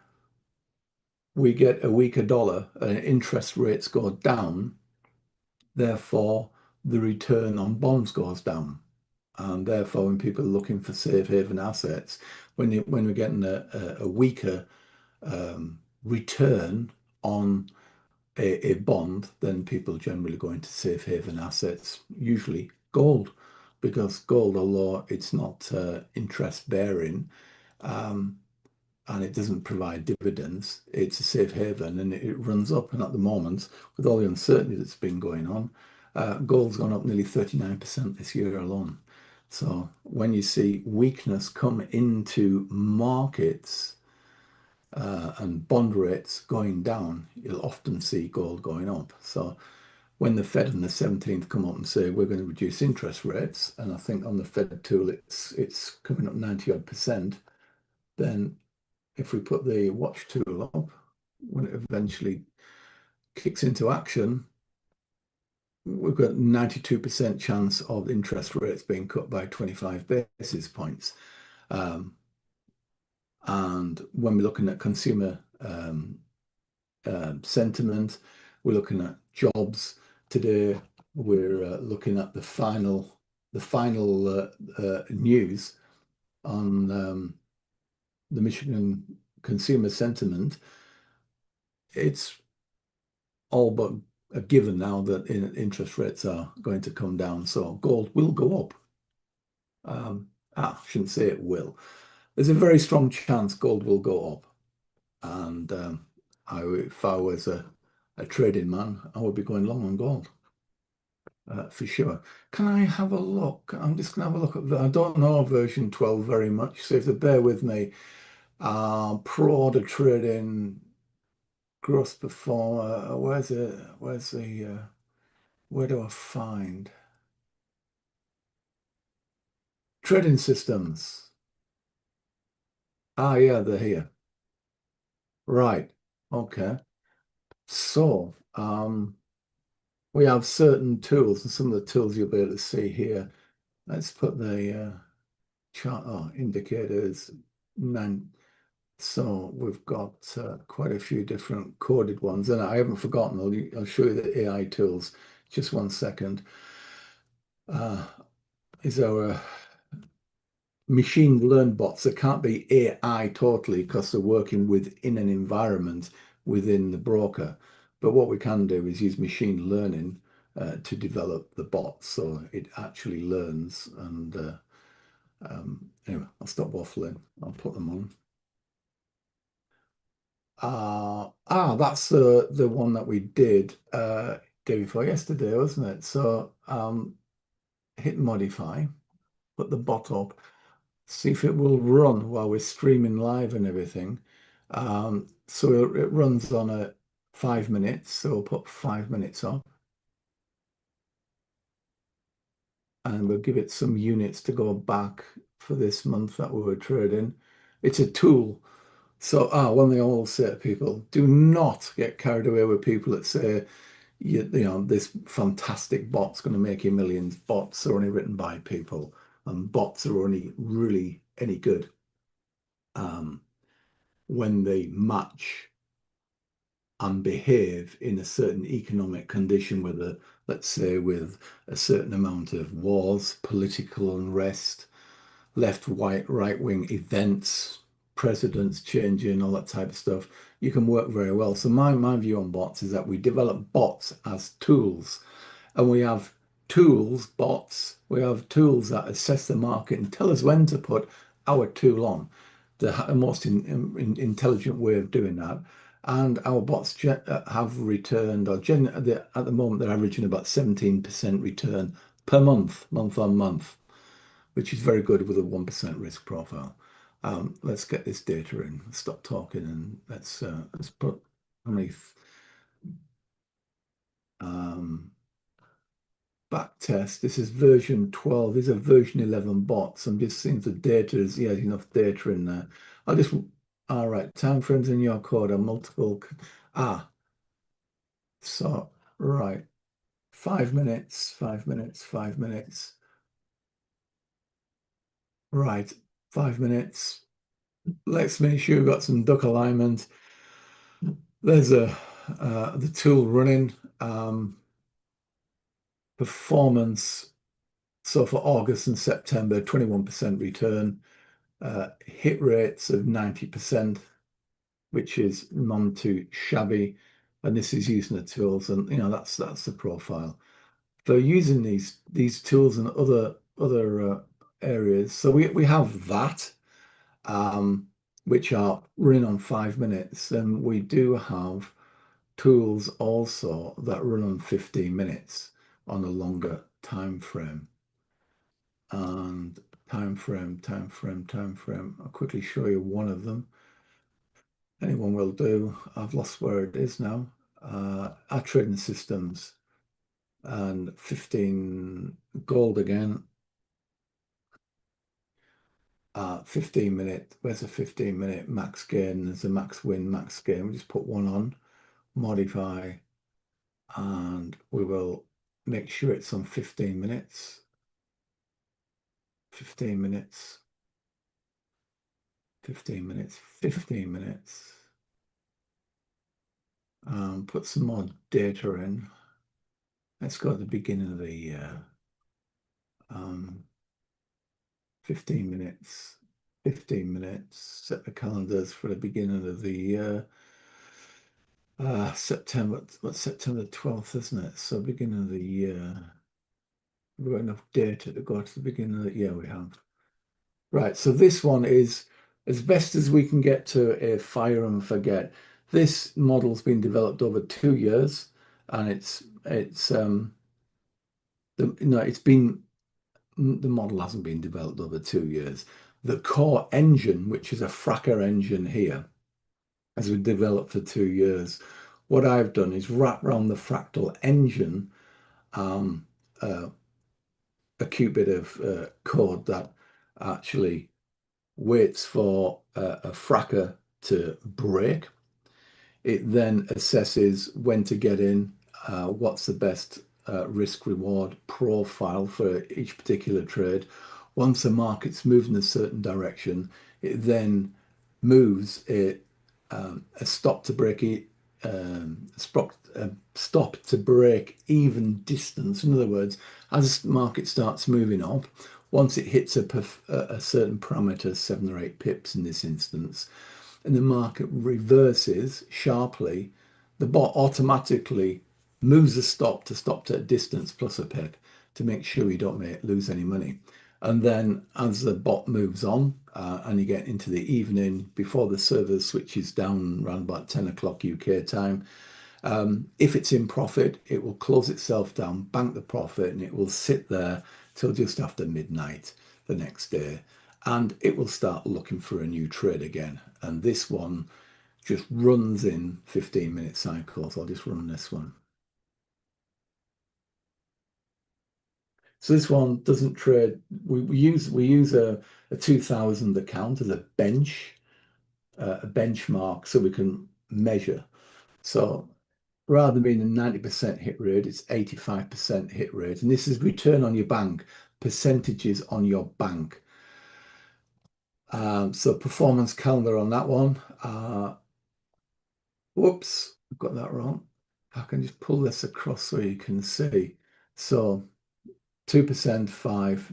we get a weaker dollar, interest rates go down, therefore the return on bonds goes down. And therefore, when people are looking for safe haven assets, when we're getting a weaker return on a bond, then people generally go into safe haven assets, usually gold, because gold, although it's not interest bearing, um, and it doesn't provide dividends, it's a safe haven and it runs up. And at the moment, with all the uncertainty that's been going on, gold's gone up nearly 39% this year alone. So when you see weakness come into markets and bond rates going down, you'll often see gold going up. So when the Fed on the 17th come up and say we're going to reduce interest rates, and I think on the Fed tool it's coming up 90 odd percent, then if we put the watch tool up, when it eventually kicks into action, we've got 92% chance of interest rates being cut by 25 basis points. And when we're looking at consumer sentiment, we're looking at jobs today. We're looking at the final news on the Michigan consumer sentiment. It's all but a given now that interest rates are going to come down, so gold will go up. I shouldn't say it will. There's a very strong chance gold will go up, and if I was a trading man, I would be going long on gold for sure. Can I have a look? I'm just going to have a look at I don't know version 12 very much, so if they bear with me, pro order trading, gross performer. Where do I find trading systems? Ah, yeah, they're here. Right. Okay. So, we have certain tools, and some of the tools you'll be able to see here. Let's put the chart indicators. Nine. So we've got quite a few different coded ones, and I haven't forgotten. I'll show you the AI tools. Just one second. Uh, is our machine learned bots that can't be AI totally because they're working within an environment within the broker. But what we can do is use machine learning to develop the bot so it actually learns. And anyway, I'll stop waffling. I'll put them on. That's the one that we did day before yesterday, wasn't it? So hit modify, put the bot up, see if it will run while we're streaming live and everything. So it runs on a 5 minutes, so we'll put 5 minutes on and we'll give it some units to go back for this month that we were trading. It's a tool. So one thing I will say to people, do not get carried away with people that say, you know, this fantastic bot's going to make you millions. Bots are only written by people, and bots are only really any good um, when they match and behave in a certain economic condition with a, let's say, with a certain amount of wars, political unrest, left, right wing events, presidents changing, all that type of stuff. You can work very well. So my view on bots is that we develop bots as tools, and we have we have tools that assess the market and tell us when to put our tool on. The most intelligent way of doing that. And our bots have returned, at the moment, they're averaging about 17% return per month, month on month, which is very good with a 1% risk profile. Let's get this data in, stop talking, and let's put how many um, back test. This is version 12. These are version 11 bots. I'm just seeing if the data is, yeah, enough data in there. I'll just, all right, time frames in your code are multiple. Ah, so, right, 5 minutes, 5 minutes, 5 minutes. Right, 5 minutes. Let's make sure we've got some duck alignment. There's the tool running. Performance. So for August and September, 21% return. Hit rates of 90%, which is none too shabby. And this is using the tools, and you know that's the profile. So using these tools and other areas. So we have that, um, which are running on 5 minutes, and we do have tools also that run on 15 minutes on a longer time frame. And time frame, time frame, time frame. I'll quickly show you one of them. Anyone will do. I've lost where it is now. Our trading systems and 15 gold again. 15 minute. Where's a 15-minute max gain? There's a max win, max gain. We just put one on, modify, and we will make sure it's on 15 minutes. 15 minutes. 15 minutes. 15 minutes. Put some more data in. Let's go at the beginning of the year. 15 minutes. 15 minutes. Set the calendars for the beginning of the year. September, what's September 12th, isn't it? So beginning of the year. We've got enough data to go to the beginning of the year, we have. Right, so this one is as best as we can get to a fire and forget. This model's been developed over 2 years, and it's been the model hasn't been developed over 2 years. The core engine, which is a fracker engine here, has been developed for 2 years. What I've done is wrap around the fractal engine um, uh, a cute bit of code that actually waits for a fracker to break. It then assesses when to get in what's the best risk reward profile for each particular trade. Once the market's moved in a certain direction, it then moves a stop to break it, stop to break even distance. In other words, as the market starts moving up, once it hits a certain parameter, 7 or 8 pips in this instance, and the market reverses sharply, the bot automatically moves the stop to a distance plus a pip to make sure you don't lose any money. And then as the bot moves on and you get into the evening before the server switches down around about 10 o'clock UK time, if it's in profit, it will close itself down, bank the profit, and it will sit there till just after midnight the next day. And it will start looking for a new trade again. And this one just runs in 15-minute cycles. I'll just run this one. So this one doesn't trade. We use a 2000 account as a benchmark, so we can measure. So rather than being a 90% hit rate, it's 85% hit rate. And this is return on your bank, percentages on your bank. So performance calendar on that one. Whoops, I've got that wrong. I can just pull this across so you can see. So 2%, 5,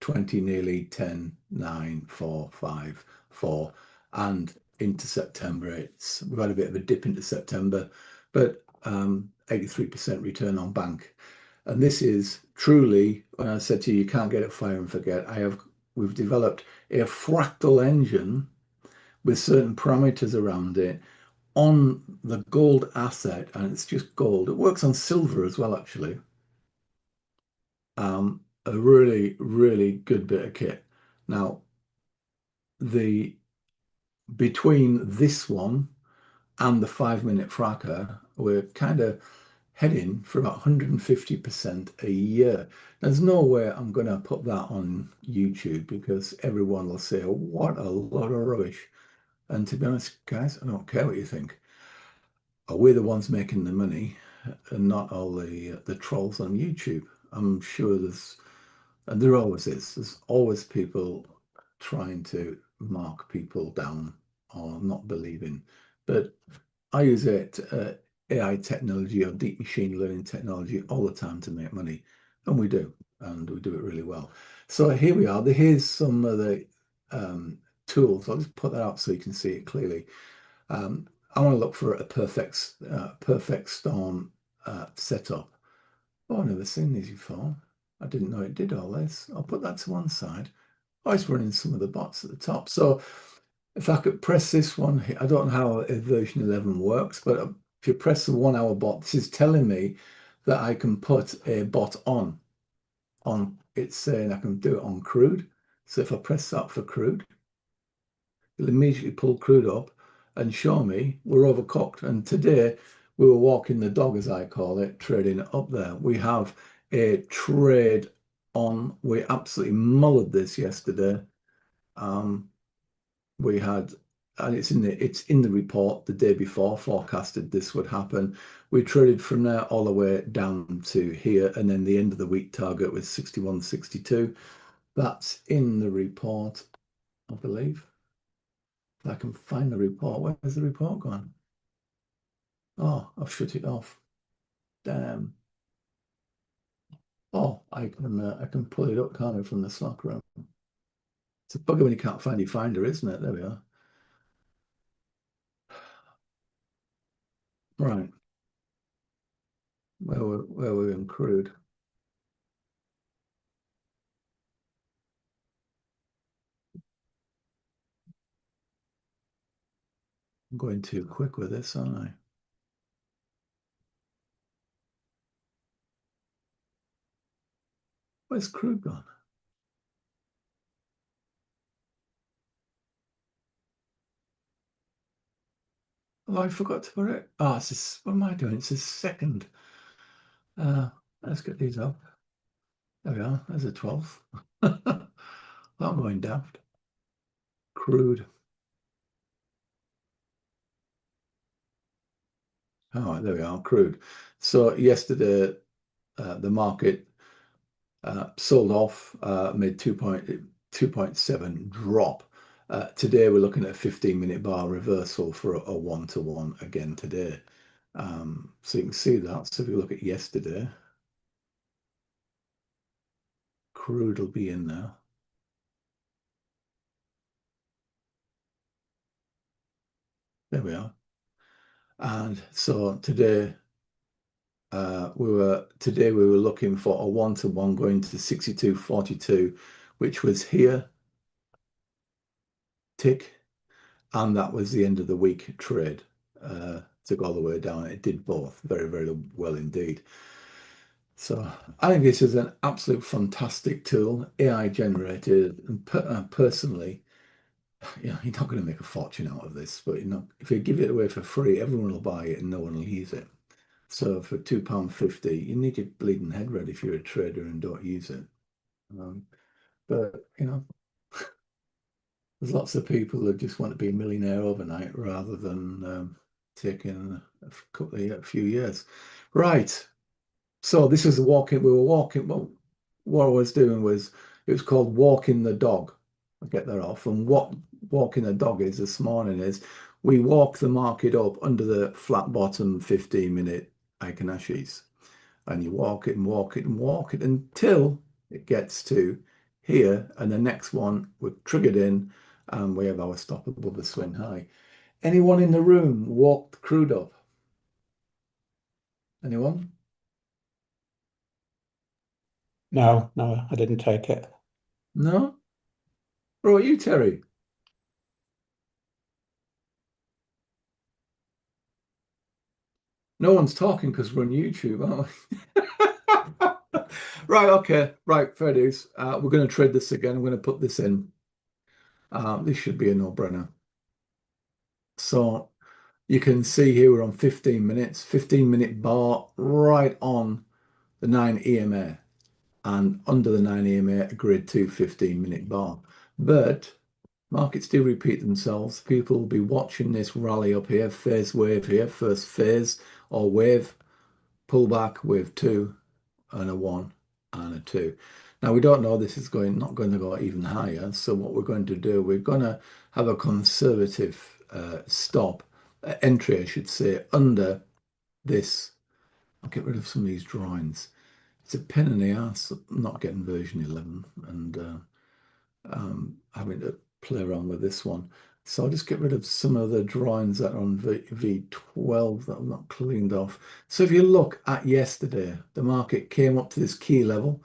20, nearly 10, 9, 4, 5, 4, and into September. We've had a bit of a dip into September, but 83% return on bank. And this is truly, when I said to you, you can't get it fire and forget. We've developed a fractal engine with certain parameters around it on the gold asset, and it's just gold. It works on silver as well, actually. A really, really good bit of kit. Now, the between this one and the 5 minute fracker, we're kind of heading for about 150% a year. There's no way I'm going to put that on YouTube because everyone will say, what a lot of rubbish. And to be honest, guys, I don't care what you think. We're the ones making the money and not all the trolls on YouTube. I'm sure and there always is. There's always people trying to mark people down or not believing. But I use AI technology or deep machine learning technology all the time to make money, and we do, and we do it really well. So here we are. Here's some of the tools. I'll just put that up so you can see it clearly. I want to look for a perfect storm setup. Oh, I've never seen these before. I didn't know it did all this. I'll put that to one side. Oh, it's running some of the bots at the top. So if I could press this one, I don't know how version 11 works, but if you press the 1 hour bot, this is telling me that I can put a bot on. It's saying I can do it on crude. So if I press that for crude, it'll immediately pull crude up and show me we're overcooked. And today we were walking the dog, as I call it, trading up there. We have a trade on. We absolutely mullered this yesterday. We had, and it's in the report the day before, forecasted this would happen. We traded from there all the way down to here, and then the end of the week target was 61.62. That's in the report, I believe. If I can find the report. Where's the report gone? Oh, I've shut it off. Damn. Oh, I can pull it up, can't I, from the Slack room? It's a bugger when you can't find your finder, isn't it? There we are. Right. Where we're in crude. I'm going too quick with this, aren't I? Where's crude gone? Oh, I forgot to put it. Oh, what am I doing? It's a second. Let's get these up. There we are. There's a 12th. I'm going daft. Crude. Oh, Right, there we are, crude. So yesterday, the market sold off, made 2.7 drop. Today we're looking at a 15-minute bar reversal for a one-to-one again today. So you can see that. So if you look at yesterday, crude will be in there. There we are. And so today we were looking for a one-to-one going to 62.42, which was here, tick, and that was the end of the week trade. To go all the way down. It did both very, very well indeed. So I think this is an absolute fantastic tool, AI generated, and personally, you're not going to make a fortune out of this, but if you give it away for free, everyone will buy it and no one will use it. So for £2.50, you need your bleeding head ready if you're a trader and don't use it. But there's lots of people that just want to be a millionaire overnight rather than taking a few years. Right. So this is the walking. We were walking. Well, what I was doing was it was called walking the dog. I'll get that off. And what walking the dog is this morning is we walk the market up under the flat bottom 15-minute Iconashis. And you walk it and walk it and walk it until it gets to here. And the next one we're triggered in and we have our stop above the swing high. Anyone in the room walked crude up? Anyone? No, I didn't take it. No? What about you, Terry? No one's talking because we're on YouTube, aren't we? Right, okay. Right, fair dues. We're going to trade this again. I'm going to put this in. This should be a no-brainer. So you can see here we're on 15 minutes, 15-minute bar right on the 9 EMA and under the 9 EMA a grid 2 15-minute bar. But markets do repeat themselves. People will be watching this rally up here, phase wave here, first phase or wave, pullback, wave 2 and a 1 and a 2. Now we don't know this is not going to go even higher. So what we're going to do, we're going to have a conservative stop entry, I should say, under this. I'll get rid of some of these drawings. It's a pain in the ass not getting version 11 and having to play around with this one. So I'll just get rid of some of the drawings that are on V12 that I've not cleaned off. So if you look at yesterday, the market came up to this key level.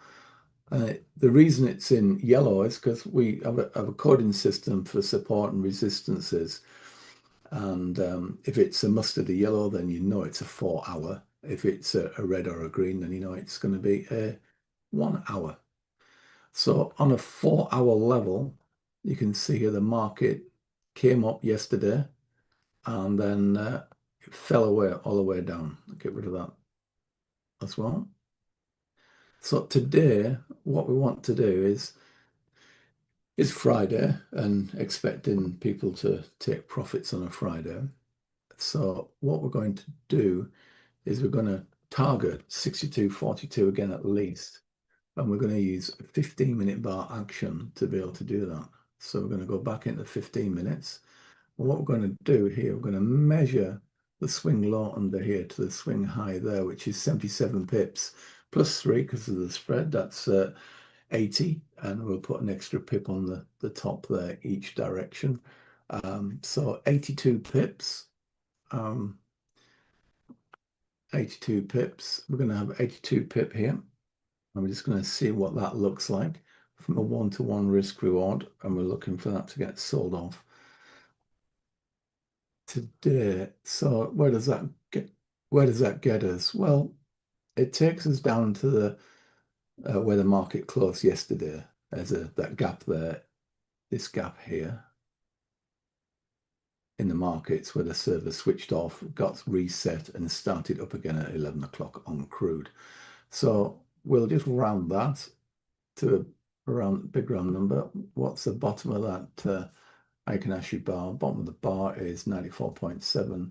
The reason it's in yellow is because we have a coding system for support and resistances. And if it's a mustardy yellow, then you know it's a 4-hour. If it's a red or a green, then you know it's going to be a 1 hour. So on a 4-hour level, you can see here the market came up yesterday and then it fell away all the way down. I'll get rid of that as well. So today, what we want to do is it's Friday and expecting people to take profits on a Friday. So what we're going to do is we're going to target 62.42 again at least. And we're going to use a 15-minute bar action to be able to do that. So we're going to go back into 15 minutes. And what we're going to do here, we're going to measure the swing low under here to the swing high there, which is 77 pips plus 3 because of the spread. That's 80. And we'll put an extra pip on the top there each direction. So 82 pips. 82 pips. We're going to have 82 pip here. I'm just going to see what that looks like from a one-to-one risk reward, and we're looking for that to get sold off today. So where does that get us? Well, it takes us down to the where the market closed yesterday. There's that gap there, this gap here in the markets where the server switched off, got reset, and started up again at 11 o'clock on crude. So we'll just round that to a big round number. What's the bottom of that Icon bar? Bottom of the bar is 94.7.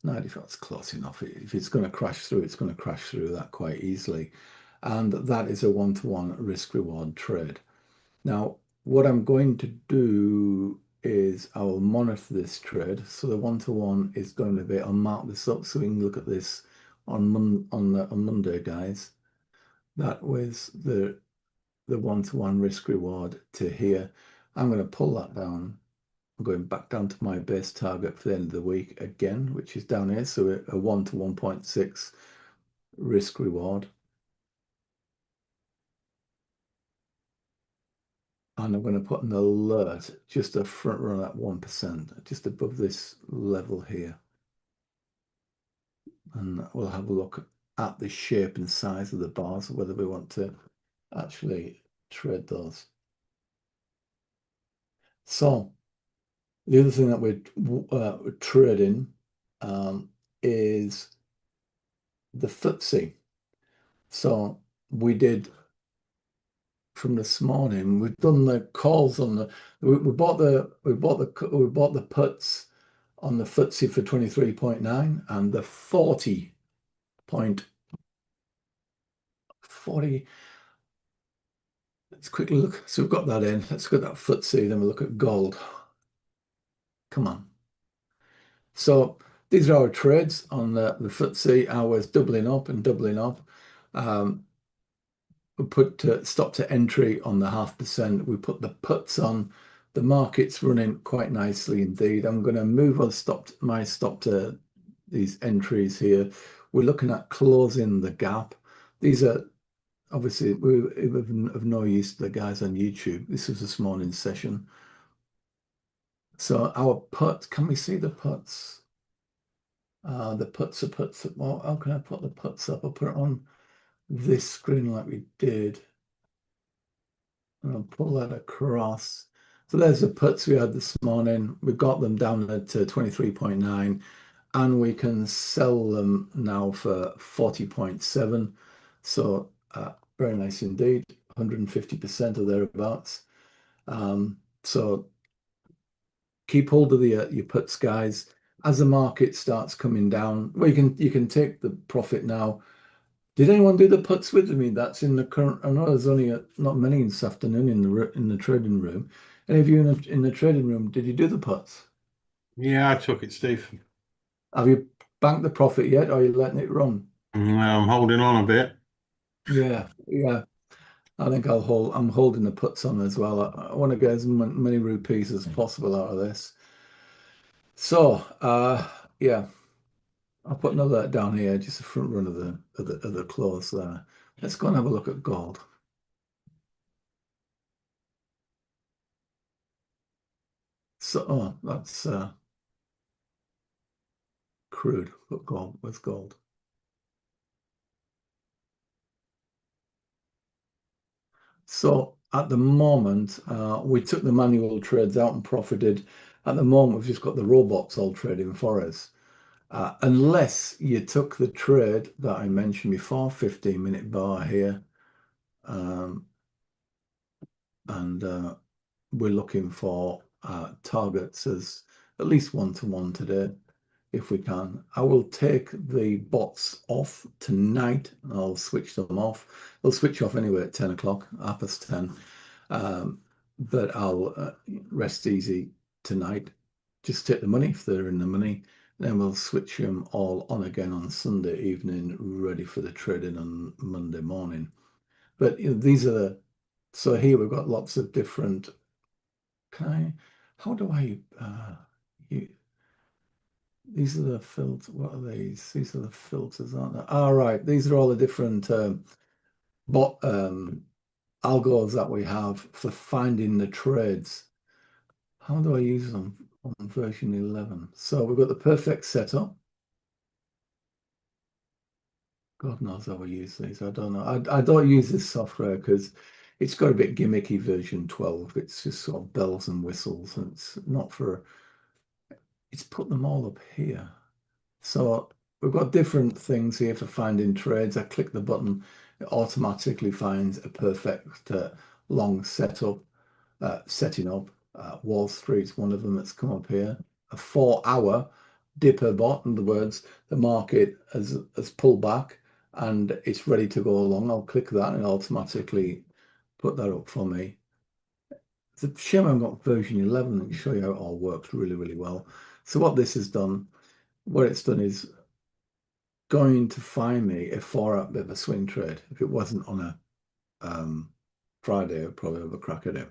95, that's close enough. If it's going to crash through, it's going to crash through that quite easily. And that is a one-to-one risk reward trade. Now, what I'm going to do is I will monitor this trade. So the one-to-one is going to be, I'll mark this up so we can look at this on Monday, guys. That was the one-to-one risk reward to here. I'm going to pull that down. I'm going back down to my base target for the end of the week again, which is down here. So a 1 to 1.6 risk reward. And I'm going to put an alert just a front run at 1%, just above this level here. And we'll have a look at the shape and size of the bars, whether we want to actually trade those. So the other thing that we're trading is the FTSE. So we did from this morning. We've done the calls on the. We bought the puts on the FTSE for 23.9 and the 40. Let's quickly look. So we've got that in. Let's look at that FTSE. Then we'll look at gold. Come on. So these are our trades on the FTSE. Ours doubling up and doubling up. We put stop to entry on the 0.5%. We put the puts on. The market's running quite nicely indeed. I'm going to move on my stop to these entries here. We're looking at closing the gap. These are obviously of no use to the guys on YouTube. This was this morning's session. So our puts, can we see the puts? The puts are puts. Well, how can I put the puts up? I'll put it on this screen like we did. And I'll pull that across. So there's the puts we had this morning. We've got them down at 23.9 and we can sell them now for 40.7. So very nice indeed, 150% or thereabouts. So keep hold of your puts, guys. As the market starts coming down, well, you can take the profit now. Did anyone do the puts with me? That's in the current. I know there's only not many this afternoon in the trading room. Any of you in the trading room, did you do the puts? Yeah, I took it, Steve. Have you banked the profit yet, or are you letting it run? Well, I'm holding on a bit. Yeah, yeah. I think I'll hold. I'm holding the puts on as well. I want to get as many rupees as possible out of this. So, yeah, I'll put another down here, just a front run of the close there. Let's go and have a look at gold. So, oh, that's crude, but gold with gold. So at the moment, we took the manual trades out and profited. At the moment, we've just got the robots all trading for us. Unless you took the trade that I mentioned before, 15-minute bar here. And we're looking for targets as at least 1-to-1 today, if we can. I will take the bots off tonight. I'll switch them off. They'll switch off anyway at 10 o'clock, 10:30. But I'll rest easy tonight. Just take the money if they're in the money. Then we'll switch them all on again on Sunday evening, ready for the trading on Monday morning. But these are the, so here we've got lots of different, how do I, these are the filters, what are these? These are the filters, aren't they? All right, these are all the different algos that we have for finding the trades. How do I use them on version 11? So we've got the perfect setup. God knows how we use these. I don't know. I don't use this software because it's got a bit gimmicky version 12. It's just sort of bells and whistles. And it's not for, it's put them all up here. So we've got different things here for finding trades. I click the button, it automatically finds a perfect long setup, setting up. Wall Street's one of them that's come up here. A 4-hour dipper bot. In other words, the market has pulled back and it's ready to go along. I'll click that and automatically put that up for me. It's a shame I've got version 11 and show you how it all works really, really well. So what this has done, what it's done is going to find me a 4-hour bit of a swing trade. If it wasn't on a Friday, I'd probably have a crack at it.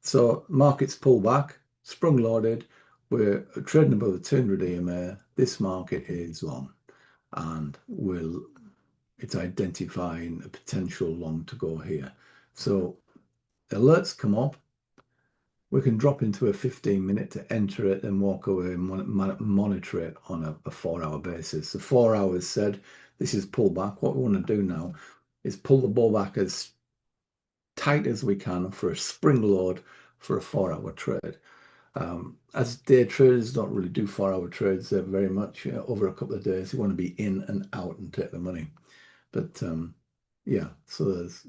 So markets pull back, sprung loaded. We're trading above the 200 EMA. This market is long, and it's identifying a potential long to go here. So alerts come up. We can drop into a 15-minute to enter it and walk away and monitor it on a 4-hour basis. The 4 hours said this is pullback. What we want to do now is pull the ball back as tight as we can for a spring load for a 4-hour trade. As day traders don't really do 4-hour trades very much over a couple of days. You want to be in and out and take the money. But yeah, so there's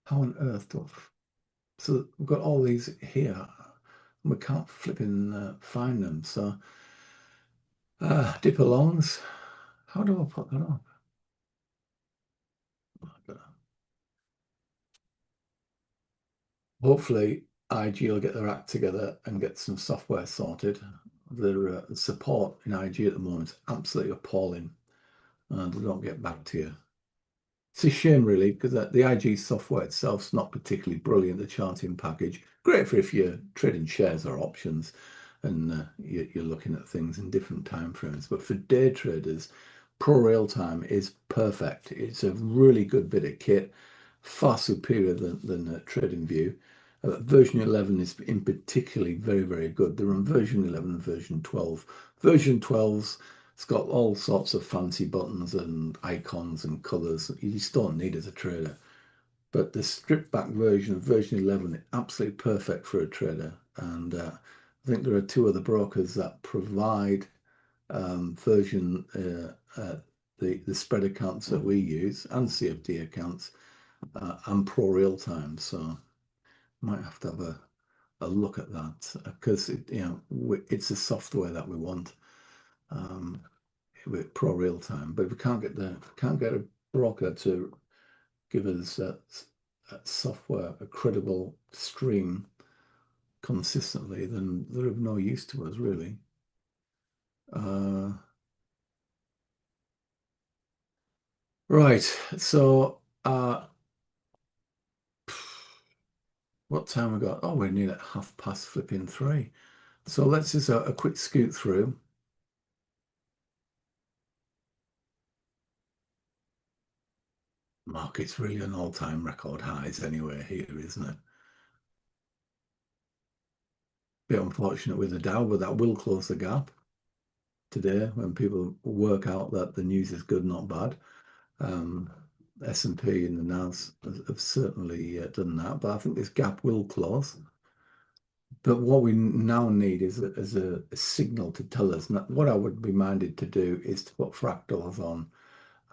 how on earth do so we've got all these here and we can't flipping find them. So dip alongs, how do I put that up? Hopefully IG will get their act together and get some software sorted. Their support in IG at the moment is absolutely appalling, and they don't get back to you. It's a shame, really, because the IG software itself is not particularly brilliant. The charting package, great for if you're trading shares or options, and you're looking at things in different time frames. But for day traders, Pro Real Time is perfect. It's a really good bit of kit, far superior than TradingView. Version 11 is in particularly very, very good. They're on version 11 and version 12. Version 12's it's got all sorts of fancy buttons and icons and colors you just don't need as a trader. But the stripped back version, version 11, is absolutely perfect for a trader. And I think there are 2 other brokers that provide version the spread accounts that we use and CFD accounts and Pro Real Time. So might have to have a look at that because it's the software that we want. With Pro Real Time, but if we can't get a broker to give us software, a credible stream consistently, then they're of no use to us, really. Right, so what time we got? Oh, we're near at 3:30. So let's just a quick scoot through. Market's really on all-time record highs anyway here, isn't it? Bit unfortunate with the Dow, but that will close the gap today when people work out that the news is good, not bad. S&P and the NAS have certainly done that, but I think this gap will close. But what we now need is a signal to tell us. What I would be minded to do is to put fractals on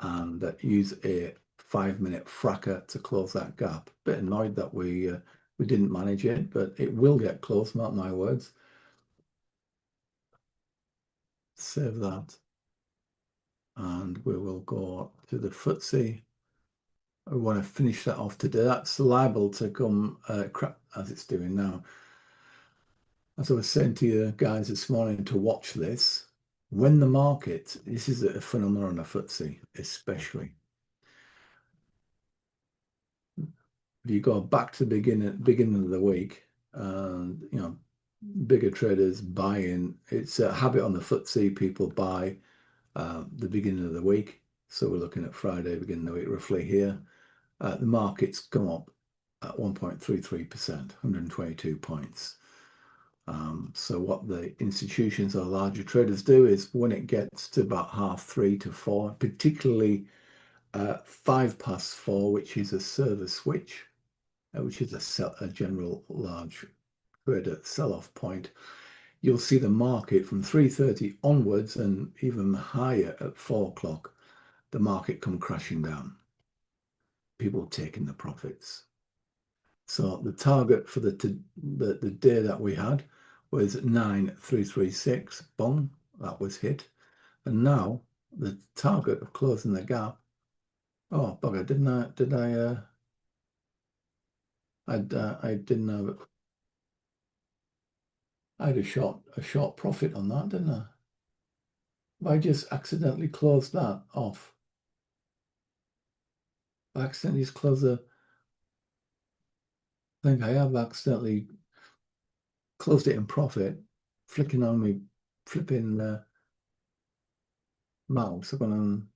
and use a 5-minute fracker to close that gap. Bit annoyed that we didn't manage it, but it will get close, mark my words. Save that. And we will go to the FTSE. We want to finish that off today. That's liable to come crap as it's doing now. As I was saying to you guys this morning to watch this, when the market, this is a phenomenon on a FTSE, especially. If you go back to the beginning of the week, and bigger traders buy in. It's a habit on the FTSE. People buy the beginning of the week. So we're looking at Friday, beginning of the week, roughly here. The market's come up at 1.33%, 122 points. So what the institutions or larger traders do is when it gets to about 3:30 to 4, particularly 4:05, which is a server switch, which is a general large trader sell-off point, you'll see the market from 3:30 onwards and even higher at 4 o'clock, the market come crashing down. People taking the profits. So the target for the day that we had was 9336. Boom, that was hit. And now the target of closing the gap. Oh, bugger, I didn't have, I had a short profit on that, didn't I? I just accidentally closed that off. I accidentally just closed I think I have accidentally closed it in profit, flicking on me, flipping mouse. I've gone and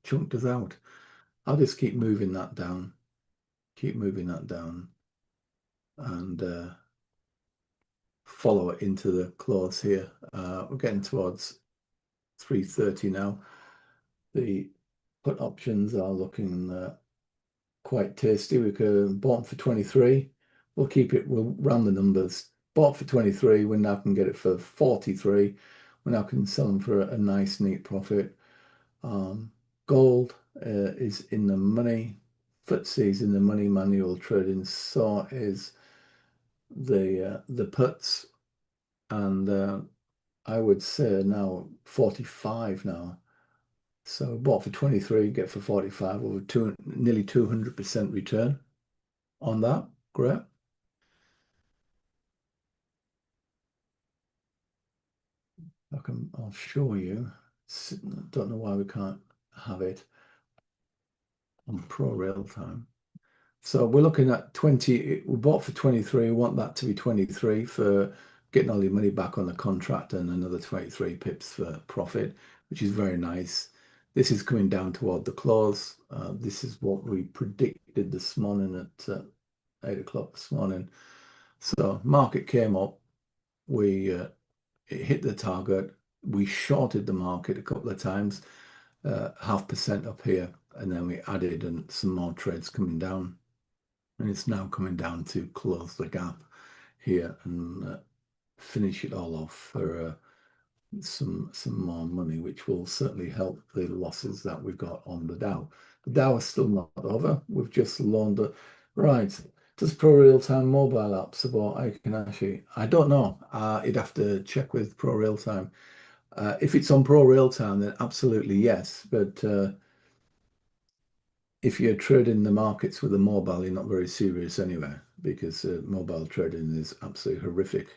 chunked us out. I'll just keep moving that down, and follow it into the close here. We're getting towards 330 now. The put options are looking quite tasty. We could bought for 23. We'll keep it, we'll round the numbers. Bought for 23, we now can get it for 43. We now can sell them for a nice, neat profit. Gold is in the money. FTSE's in the money, manual trading. So is the puts. And I would say now 45 now. So bought for 23, get for 45, over nearly 200% return on that. Great. I'll show you. Don't know why we can't have it on pro real time. So we're looking at 20. We bought for 23. We want that to be 23 for getting all your money back on the contract, and another 23 pips for profit, which is very nice. This is coming down toward the close. This is what we predicted this morning at 8 o'clock this morning. So market came up. It hit the target. We shorted the market a couple of times, 0.5% up here, and then we added and some more trades coming down. And it's now coming down to close the gap here and finish it all off for some more money, which will certainly help the losses that we've got on the Dow. The Dow is still not over. We've just launched it. Right. Does Pro Real-Time mobile app support? I don't know. You'd have to check with Pro Real-Time. If it's on Pro Real-Time, then absolutely yes. But if you're trading the markets with a mobile, you're not very serious anyway, because mobile trading is absolutely horrific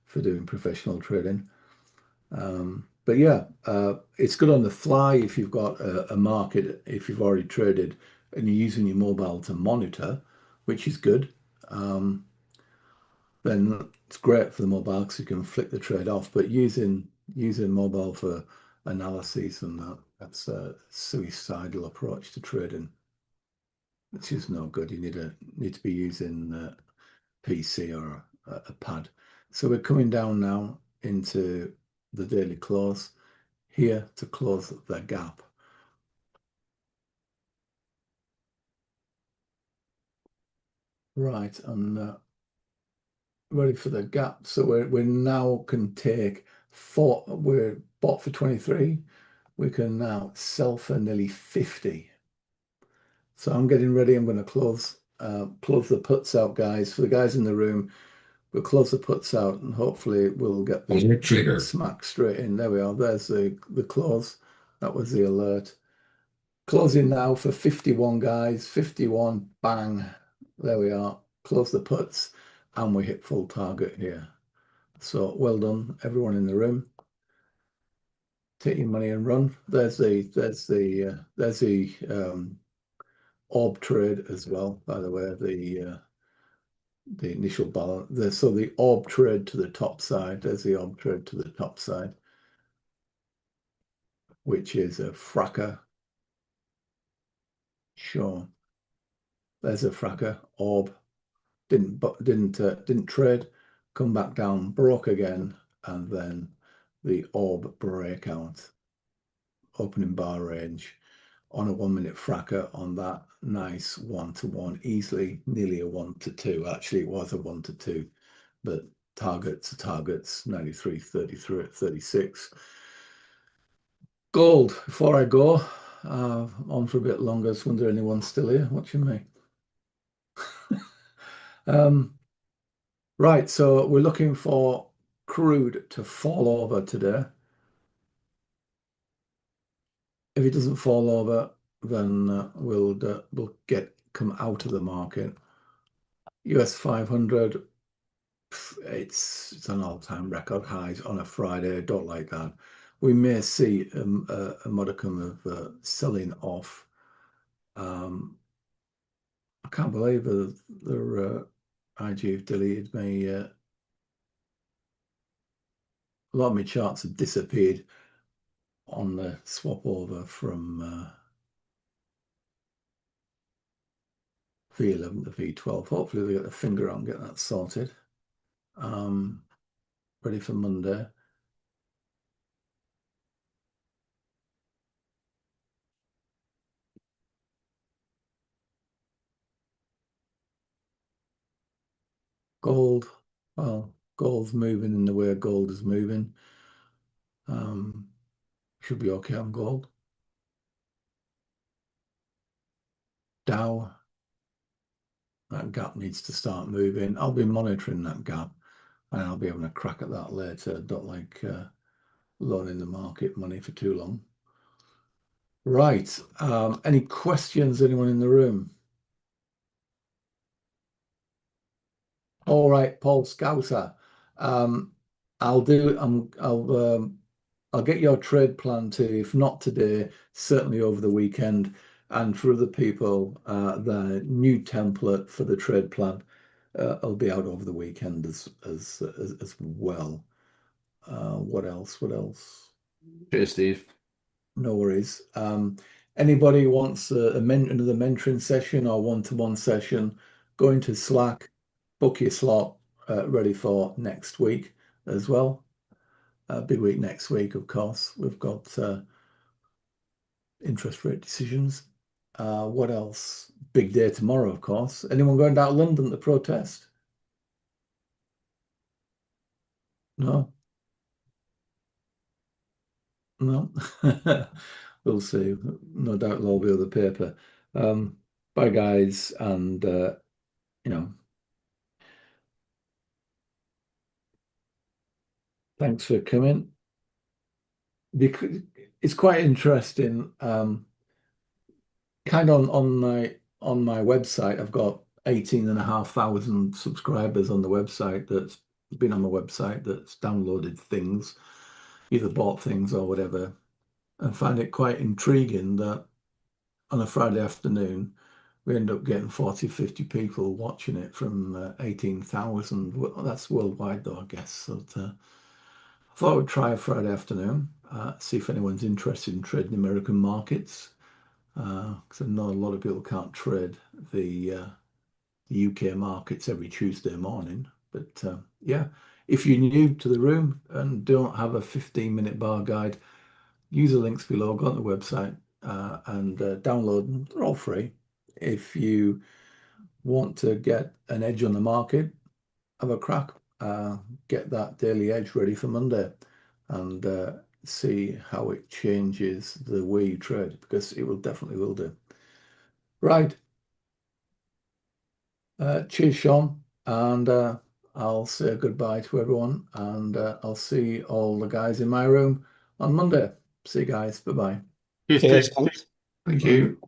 for doing professional trading. But yeah, it's good on the fly if you've got a market, if you've already traded and you're using your mobile to monitor, which is good. Then it's great for the mobile because you can flick the trade off. But using mobile for analysis and that's a suicidal approach to trading. It's just no good. You need to be using PC or a pad. So we're coming down now into the daily close here to close the gap. Right, I'm ready for the gap. So we now can take we're bought for 23. We can now sell for nearly 50. So I'm getting ready. I'm going to close the puts out, guys. For the guys in the room, we'll close the puts out and hopefully we'll get the trigger smack straight in. There we are. There's the close. That was the alert. Closing now for 51, guys. 51, bang. There we are. Close the puts and we hit full target here. So well done, everyone in the room. Take your money and run. There's the orb trade as well, by the way, the initial balance. So the orb trade to the top side, there's the orb trade to the top side, which is a fracker. Sure. There's a fracker, orb, didn't trade, come back down, broke again, and then the orb breakout, opening bar range on a 1 minute fracker on that. Nice 1-to-1, easily nearly a 1-to-2. Actually, it was a 1-to-2, but targets are targets. 93, 33 at 36. Gold. Before I go on for a bit longer, I just wonder anyone's still here watching me. Right, so we're looking for crude to fall over today. If it doesn't fall over, then we'll come out of the market. US 500, it's an all-time record highs on a Friday. I don't like that. We may see a modicum of selling off. I can't believe the IG have deleted me. A lot of my charts have disappeared on the swap over from V11 to V12. Hopefully they get their finger on getting that sorted. Ready for Monday. Gold. Well, gold's moving in the way gold is moving. Should be okay on gold. Dow. That gap needs to start moving. I'll be monitoring that gap and I'll be having a crack at that later. Don't like loaning the market money for too long. Right. Any questions, anyone in the room? All right, Paul Scouser. I'll get your trade plan to, if not today, certainly over the weekend. And for other people, the new template for the trade plan will be out over the weekend as well. What else? Cheers, Steve. No worries. Anybody wants another mentoring session or one-to-one session, go into Slack, book your slot ready for next week as well. Big week next week, of course. We've got interest rate decisions. What else? Big day tomorrow, of course. Anyone going down to London to protest? No? No? We'll see. No doubt it'll all be on the paper. Bye, guys, and thanks for coming. Because it's quite interesting. Kind of on my website, I've got 18,500 subscribers on the website that's been on my website that's downloaded things, either bought things or whatever, and find it quite intriguing that on a Friday afternoon we end up getting 40, 50 people watching it from 18,000. Well, that's worldwide though, I guess. So I thought I would try a Friday afternoon, see if anyone's interested in trading American markets. Because I know a lot of people can't trade the UK markets every Tuesday morning. But yeah, if you're new to the room and don't have a 15-minute bar guide, use the links below, go on the website and download them. They're all free. If you want to get an edge on the market, have a crack. Get that daily edge ready for Monday and see how it changes the way you trade, because it definitely will do. Right. Cheers, Sean. And I'll say goodbye to everyone. And I'll see all the guys in my room on Monday. See you guys. Bye-bye. Cheers, Cheers, Steve. thanks. Thank you.